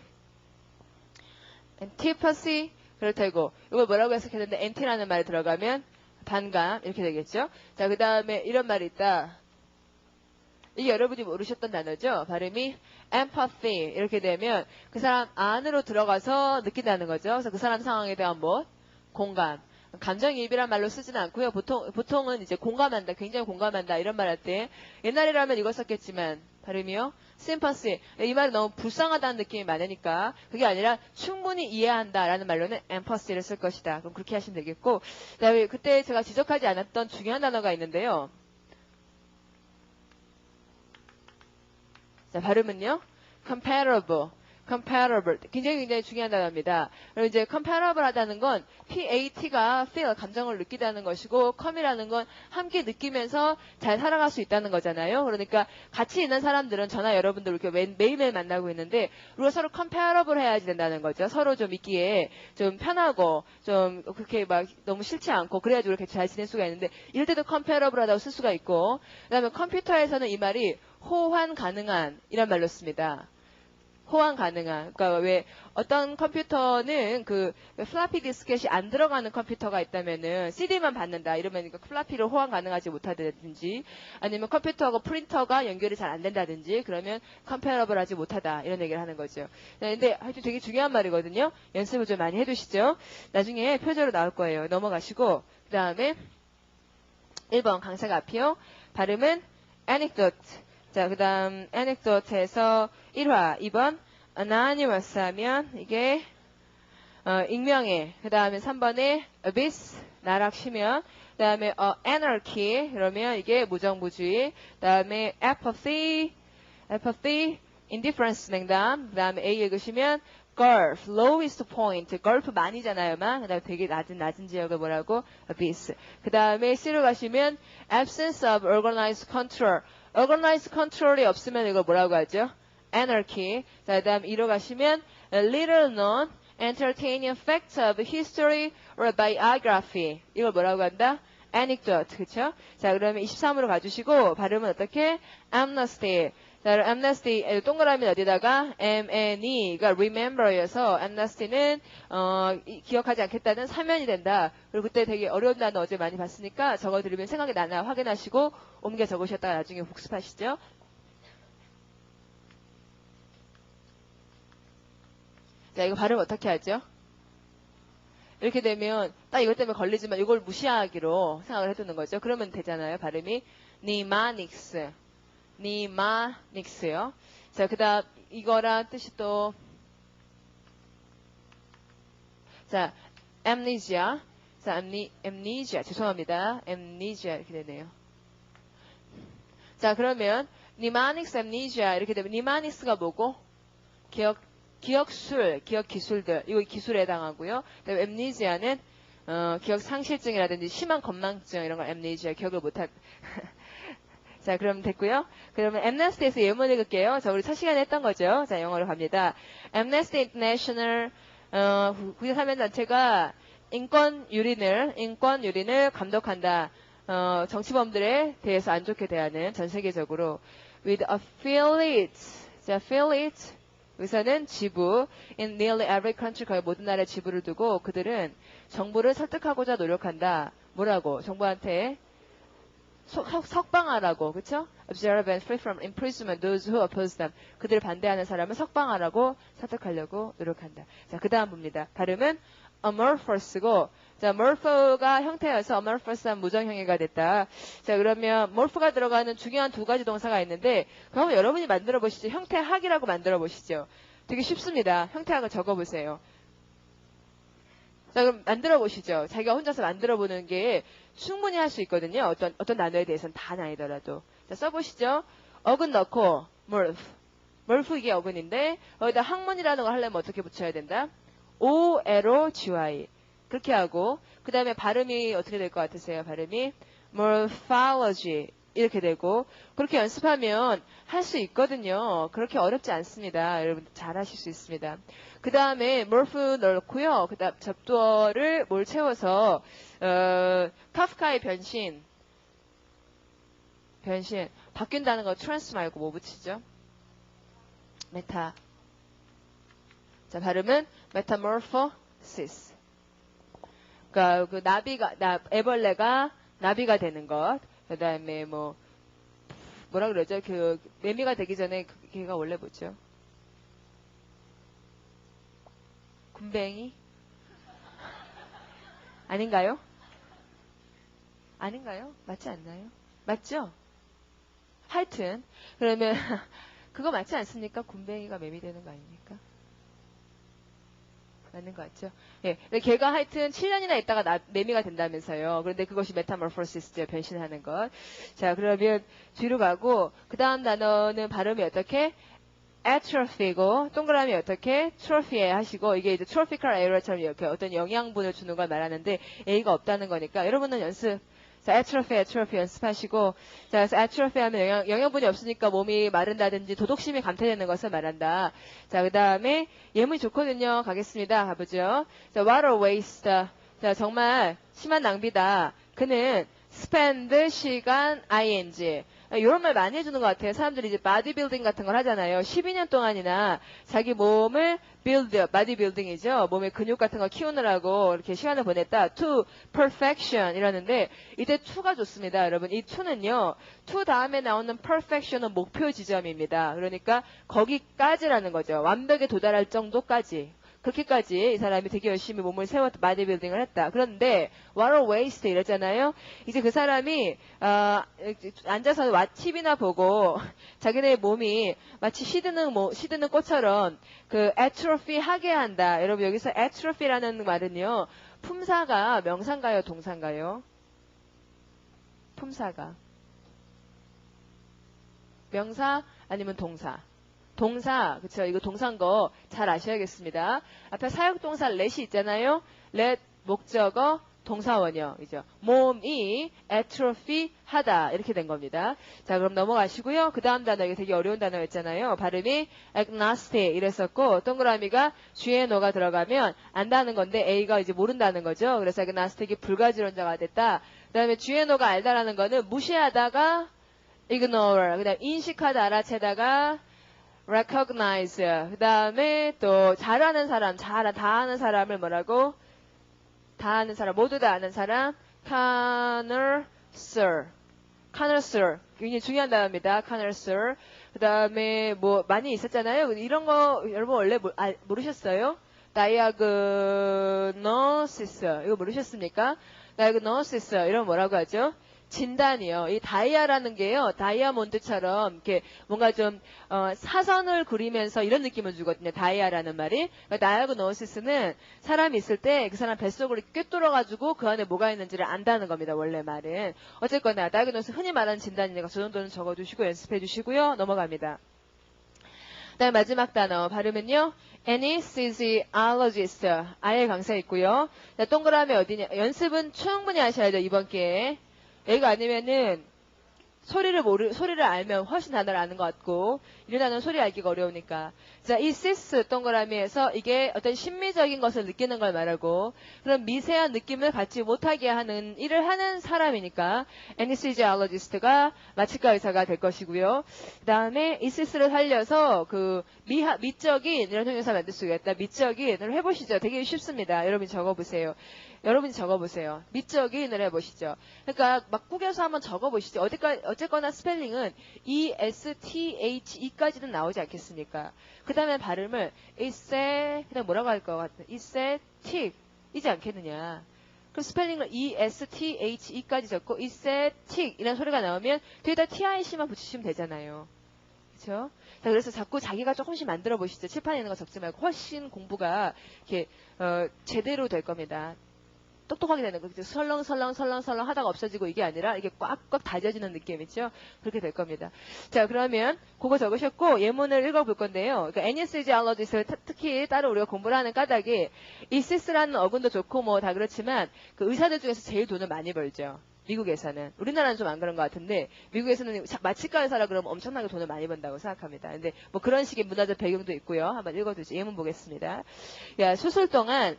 antipathy 그렇다고. 이걸 뭐라고 해석했는데 anti라는 말이 들어가면 반감 이렇게 되겠죠. 자, 그 다음에 이런 말이 있다. 이게 여러분이 모르셨던 단어죠. 발음이 empathy 이렇게 되면 그 사람 안으로 들어가서 느낀다는 거죠. 그래서 그 사람 상황에 대한 공감. 감정이입이란 말로 쓰지는 않고요. 보통은 이제 공감한다, 굉장히 공감한다 이런 말 할 때, 옛날이라면 이거 썼겠지만 발음이요. sympathy. 이 말은 너무 불쌍하다는 느낌이 많으니까 그게 아니라 충분히 이해한다라는 말로는 empathy를 쓸 것이다. 그럼 그렇게 하시면 되겠고, 그다음에 그때 제가 지적하지 않았던 중요한 단어가 있는데요. 자, 발음은요. comparable. 굉장히 중요한 단어입니다. 그리고 이제 comparable 하다는 건 PAT가 feel, 감정을 느끼다는 것이고, com이라는 건 함께 느끼면서 잘 살아갈 수 있다는 거잖아요. 그러니까 같이 있는 사람들은 저나 여러분들 이렇게 매일매일 만나고 있는데 우리가 서로 comparable 해야지 된다는 거죠. 서로 좀 있기에 좀 편하고 좀 그렇게 막 너무 싫지 않고 그래야지 우리가 잘 지낼 수가 있는데, 이럴 때도 comparable 하다고 쓸 수가 있고, 그다음에 컴퓨터에서는 이 말이 호환 가능한 이란 말로 씁니다. 호환 가능한. 그러니까 왜 어떤 컴퓨터는 그 플라피 디스켓이 안 들어가는 컴퓨터가 있다면은 CD만 받는다 이러면 그 플라피를 호환 가능하지 못하다든지, 아니면 컴퓨터하고 프린터가 연결이 잘 안 된다든지, 그러면 컴패러블 하지 못하다 이런 얘기를 하는 거죠. 근데 하여튼 되게 중요한 말이거든요. 연습을 좀 많이 해두시죠. 나중에 표제로 나올 거예요. 넘어가시고, 그 다음에 1번 강사가 앞이요. 발음은 anecdote. 자, 그 다음 anecdote에서 1화 2번 anonymous 하면 이게 익명의, 그 다음에 3번에 abyss 나락시면, 그 다음에 anarchy 그러면 이게 무정부주의, 그 다음에 apathy indifference 냉담, 그 다음에 A 읽으시면 gulf, lowest point, gulf 만이잖아요, 만. 그 다음에 되게 낮은 지역을 뭐라고? abyss. 그 다음에 C로 가시면 absence of organized control. organized control이 없으면 이걸 뭐라고 하죠? anarchy. 자, 그 다음 E로 가시면 little known entertaining facts of history or biography. 이걸 뭐라고 한다? anecdote. 그쵸? 자, 그러면 23으로 가주시고, 발음은 어떻게? amnesty. 자, amnesty, 동그라미 어디다가? MNE가 remember여서, amnesty는, 기억하지 않겠다는 사면이 된다. 그리고 그때 되게 어려운 단어 어제 많이 봤으니까 적어드리면 생각이 나나 확인하시고, 옮겨 적으셨다가 나중에 복습하시죠. 자, 이거 발음 어떻게 하죠? 이렇게 되면 딱 이것 때문에 걸리지만 이걸 무시하기로 생각을 해두는 거죠. 그러면 되잖아요. 발음이 니마닉스, 니마닉스요. 자, 그다음 이거랑 뜻이 또 자, amnesia. 자, amnesia. 죄송합니다. amnesia 이렇게 되네요. 자, 그러면 mnemonics amnesia 이렇게 되면 mnemonics가 뭐고? 기억술, 기억 기술들, 이거 기술에 해당하고요. 그다음에 amnesia는 기억 상실증이라든지 심한 건망증 이런 걸 amnesia, 기억을 못한. 자, 그럼 됐고요. 그러면 amnesty에서 예문 읽을게요. 자, 우리 첫 시간에 했던 거죠. 자, 영어로 갑니다. Amnesty International 국제사면단체가 인권 유린을 감독한다. 정치범들에 대해서 안 좋게 대하는 전 세계적으로 with affiliates. 자, affiliates 여기서는 지부 in nearly every country 거의 모든 나라에 지부를 두고 그들은 정부를 설득하고자 노력한다. 뭐라고? 정부한테 석방하라고, 그쵸? Observe and free from imprisonment those who oppose them. 그들을 반대하는 사람을 석방하라고 설득하려고 노력한다. 자, 그 다음 봅니다. 발음은 amorphous고, 자, morpho가 형태여서 amorphous한 무정형해가 됐다. 자, 그러면 morpho가 들어가는 중요한 두 가지 동사가 있는데, 그럼 여러분이 만들어 보시죠. 형태학이라고 만들어 보시죠. 되게 쉽습니다. 형태학을 적어 보세요. 자, 그럼 만들어 보시죠. 자기가 혼자서 만들어 보는 게 충분히 할 수 있거든요. 어떤 단어에 대해서는 다 아니더라도. 자, 써보시죠. 어근 넣고, morph 이게 어근인데, 여기다 학문이라는 걸 하려면 어떻게 붙여야 된다? O-L-O-G-Y. 그렇게 하고, 그 다음에 발음이 어떻게 될 것 같으세요? 발음이 morphology. 이렇게 되고, 그렇게 연습하면 할 수 있거든요. 그렇게 어렵지 않습니다. 여러분 잘 하실 수 있습니다. 그 다음에 morph 넣고요. 그 다음 접두어를 뭘 채워서, 카프카의 변신. 바뀐다는 거 trans 말고 뭐 붙이죠? 메타. 자, 발음은 metamorphosis. 그러니까 그 애벌레가 나비가 되는 것. 그 다음에 뭐라 그러죠? 그 매미가 되기 전에 걔가 원래 뭐죠? 굼벵이? 아닌가요? 맞지 않나요? 맞죠? 하여튼 그러면 그거 맞지 않습니까? 굼벵이가 매미 되는 거 아닙니까? 맞는 것 같죠? 예. 걔가 하여튼 7년이나 있다가 매미가 된다면서요. 그런데 그것이 메타모포시스죠. 변신하는 것. 자, 그러면 뒤로 가고, 그 다음 단어는 발음이 어떻게? atrophy고, 동그라미 어떻게? trophy 하시고, 이게 이제 trophical error처럼 이렇게 어떤 영양분을 주는 걸 말하는데, A가 없다는 거니까, 여러분은 연습. 자, atrophy 연습하시고, 자, 그래서 atrophy 하면 영양분이 없으니까 몸이 마른다든지 도독심이 감퇴되는 것을 말한다. 자, 그 다음에 예문이 좋거든요. 가겠습니다. 가보죠. 자, water waste. 자, 정말 심한 낭비다. 그는 spend 시간 ing. 이런 말 많이 해주는 것 같아요. 사람들이 이제 바디빌딩 같은 걸 하잖아요. 12년 동안이나 자기 몸을 바디빌딩이죠. 몸의 근육 같은 거 키우느라고 이렇게 시간을 보냈다. to perfection 이러는데 이때 to가 좋습니다. 여러분 이 to는요. to 다음에 나오는 perfection은 목표 지점입니다. 그러니까 거기까지라는 거죠. 완벽에 도달할 정도까지. 그렇게까지 이 사람이 되게 열심히 몸을 세웠다, 바디빌딩을 했다. 그런데 water waste 이랬잖아요. 이제 그 사람이 앉아서 TV나 보고 자기네 몸이 마치 시드는 꽃처럼 그 atrophy 하게 한다. 여러분 여기서 atrophy라는 말은요. 품사가 명사인가요, 동사인가요? 품사가 명사 아니면 동사? 동사, 그쵸? 이거 동사인 거 잘 아셔야겠습니다. 앞에 사역동사 let이 있잖아요. let 목적어 동사원형이죠. 몸이 atrophy 하다 이렇게 된 겁니다. 자, 그럼 넘어가시고요. 그 다음 단어, 이게 되게 어려운 단어였잖아요. 발음이 agnostic 이랬었고 동그라미가 GNO가 들어가면 안다는 건데 A가 이제 모른다는 거죠. 그래서 agnostic이 불가지론자가 됐다. 그 다음에 GNO가 알다라는 거는 무시하다가 ignore, 그 다음 인식하다 알아채다가 recognize, 그 다음에 또 잘하는 사람, 다 아는 사람을 뭐라고? 다 아는 사람, 모두 다 아는 사람, connoisseur. 굉장히 중요한 단어입니다. connoisseur. 그 다음에 뭐 많이 있었잖아요. 이런 거 여러분 원래 모르셨어요? diagnosis. 이거 모르셨습니까? diagnosis. 이런 뭐라고 하죠? 진단이요. 이 다이아라는 게요, 다이아몬드처럼 이렇게 뭔가 좀 사선을 그리면서 이런 느낌을 주거든요. 다이아라는 말이. 그러니까 다이아그노시스는 사람이 있을 때 그 사람 뱃속으로 꿰뚫어가지고 그 안에 뭐가 있는지를 안다는 겁니다. 원래 말은. 어쨌거나 다이아그노시스 흔히 말하는 진단이니까 저 정도는 적어두시고 연습해주시고요. 넘어갑니다. 그다음 마지막 단어 발음은요. anesthesiologist. 아예 강사 있고요. 자, 동그라미 어디냐. 연습은 충분히 하셔야죠. 이번 기회에. 얘가 아니면은 소리를 알면 훨씬 단어를 아는 것 같고 이런 단어는 소리 알기가 어려우니까. 자, 이 시스 동그라미에서 이게 어떤 심미적인 것을 느끼는 걸 말하고 그런 미세한 느낌을 갖지 못하게 하는 일을 하는 사람이니까 anesthesiologist가 마취과 의사가 될 것이고요. 그 다음에 이 시스를 살려서 그 미적인 이런 형용사 만들 수가 있다. 미적인을 해보시죠. 되게 쉽습니다. 여러분이 적어보세요. 미적인을 해보시죠. 그러니까 막 구겨서 한번 적어보시죠. 어쨌거나 스펠링은 ESTHE까지는 나오지 않겠습니까? 그 다음에 발음을 그냥 뭐라고 할 것 같아? 이지 않겠느냐. 그 스펠링을 ESTHE까지 적고 ESTIC 이라는 소리가 나오면 뒤에다 TIC만 붙이시면 되잖아요. 그렇죠? 자, 그래서 자꾸 자기가 조금씩 만들어 보시죠. 칠판에 있는 거 적지 말고 훨씬 공부가 이렇게 제대로 될 겁니다. 똑똑하게 되는 거죠. 설렁설렁 하다가 없어지고 이게 아니라 이게 꽉꽉 다져지는 느낌이죠. 그렇게 될 겁니다. 자, 그러면 그거 적으셨고 예문을 읽어볼 건데요. 그러니까 anesthesiologist를 특히 따로 우리가 공부를 하는 까닭이 이시스라는 어근도 좋고 뭐 다 그렇지만 그 의사들 중에서 제일 돈을 많이 벌죠. 미국에서는. 우리나라는 좀 안 그런 것 같은데 미국에서는 마취과 의사라 그러면 엄청나게 돈을 많이 번다고 생각합니다. 근데 뭐 그런 식의 문화적 배경도 있고요. 한번 읽어두죠. 예문 보겠습니다. 야, 수술 동안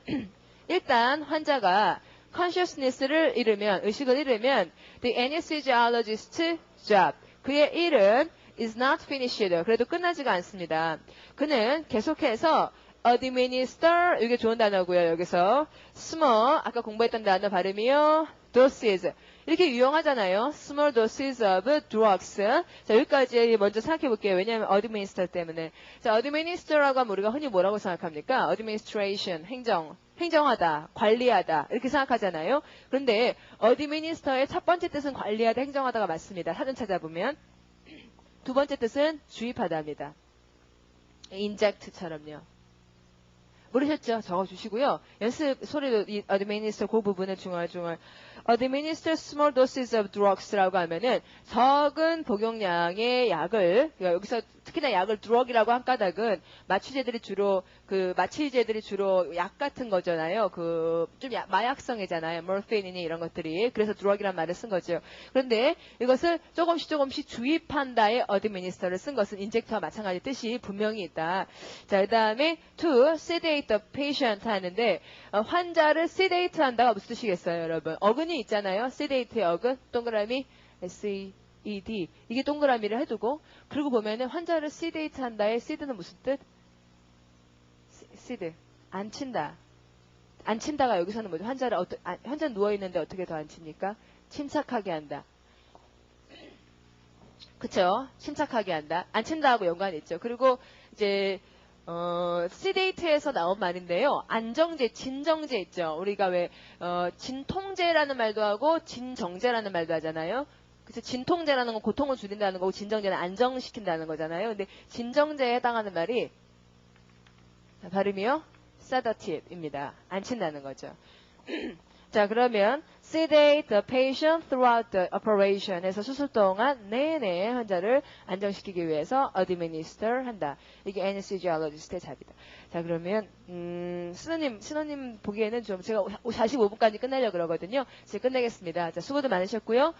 일단 환자가 consciousness를 잃으면, 의식을 잃으면 the anesthesiologist's job, 그의 일은 is not finished. 그래도 끝나지가 않습니다. 그는 계속해서 administer, 이게 좋은 단어고요. 여기서 small, 아까 공부했던 단어 발음이요. doses. 이렇게 유용하잖아요. small doses of drugs. 자, 여기까지 먼저 생각해 볼게요. 왜냐하면 administer 때문에. 자, administer라고 하면 우리가 흔히 뭐라고 생각합니까? administration, 행정하다, 관리하다 이렇게 생각하잖아요. 그런데 administer의 첫 번째 뜻은 관리하다, 행정하다가 맞습니다. 사전 찾아보면. 두 번째 뜻은 주입하다입니다. inject처럼요. 모르셨죠? 적어주시고요. 연습 소리도 이 administer 그 부분은 중얼중얼. administer small doses of drugs라고 하면은 적은 복용량의 약을, 그러니까 여기서 특히나 약을 drug이라고 한 까닭은 마취제들이 주로 약 같은 거잖아요. 좀 마약성이잖아요. morphine이니 이런 것들이. 그래서 drug이란 말을 쓴 거죠. 그런데 이것을 조금씩 주입한다의 administer를 쓴 것은 인젝터와 마찬가지 뜻이 분명히 있다. 자, 그 다음에 to sedate the patient 하는데 환자를 sedate 한다가 무슨 뜻이겠어요, 여러분? 어근이 있잖아요. sedate의 어근, 동그라미 SED. 이게 동그라미를 해두고 그리고 보면은 환자를 sedate 한다의 sedate는 무슨 뜻? seed. 앉힌다. 앉힌다가 여기서는 뭐죠? 환자는 누워있는데 어떻게 더 앉힙니까? 침착하게 한다. 그쵸? 침착하게 한다. 앉힌다하고 연관이 있죠. 그리고 이제 sedate에서 나온 말인데요. 안정제, 진정제 있죠. 우리가 왜 진통제라는 말도 하고 진정제라는 말도 하잖아요. 그래서 진통제라는 건 고통을 줄인다는 거고 진정제는 안정시킨다는 거잖아요. 근데 진정제에 해당하는 말이 발음이요. sedative입니다. 앉힌다는 거죠. 자, 그러면 sedate the patient throughout the operation 해서 수술 동안 내내 환자를 안정시키기 위해서 administer 한다. 이게 anesthesiologist의 잡이다. 자, 그러면 신호님 보기에는 좀 제가 45분까지 끝내려고 그러거든요. 제가 끝내겠습니다. 자, 수고도 많으셨고요.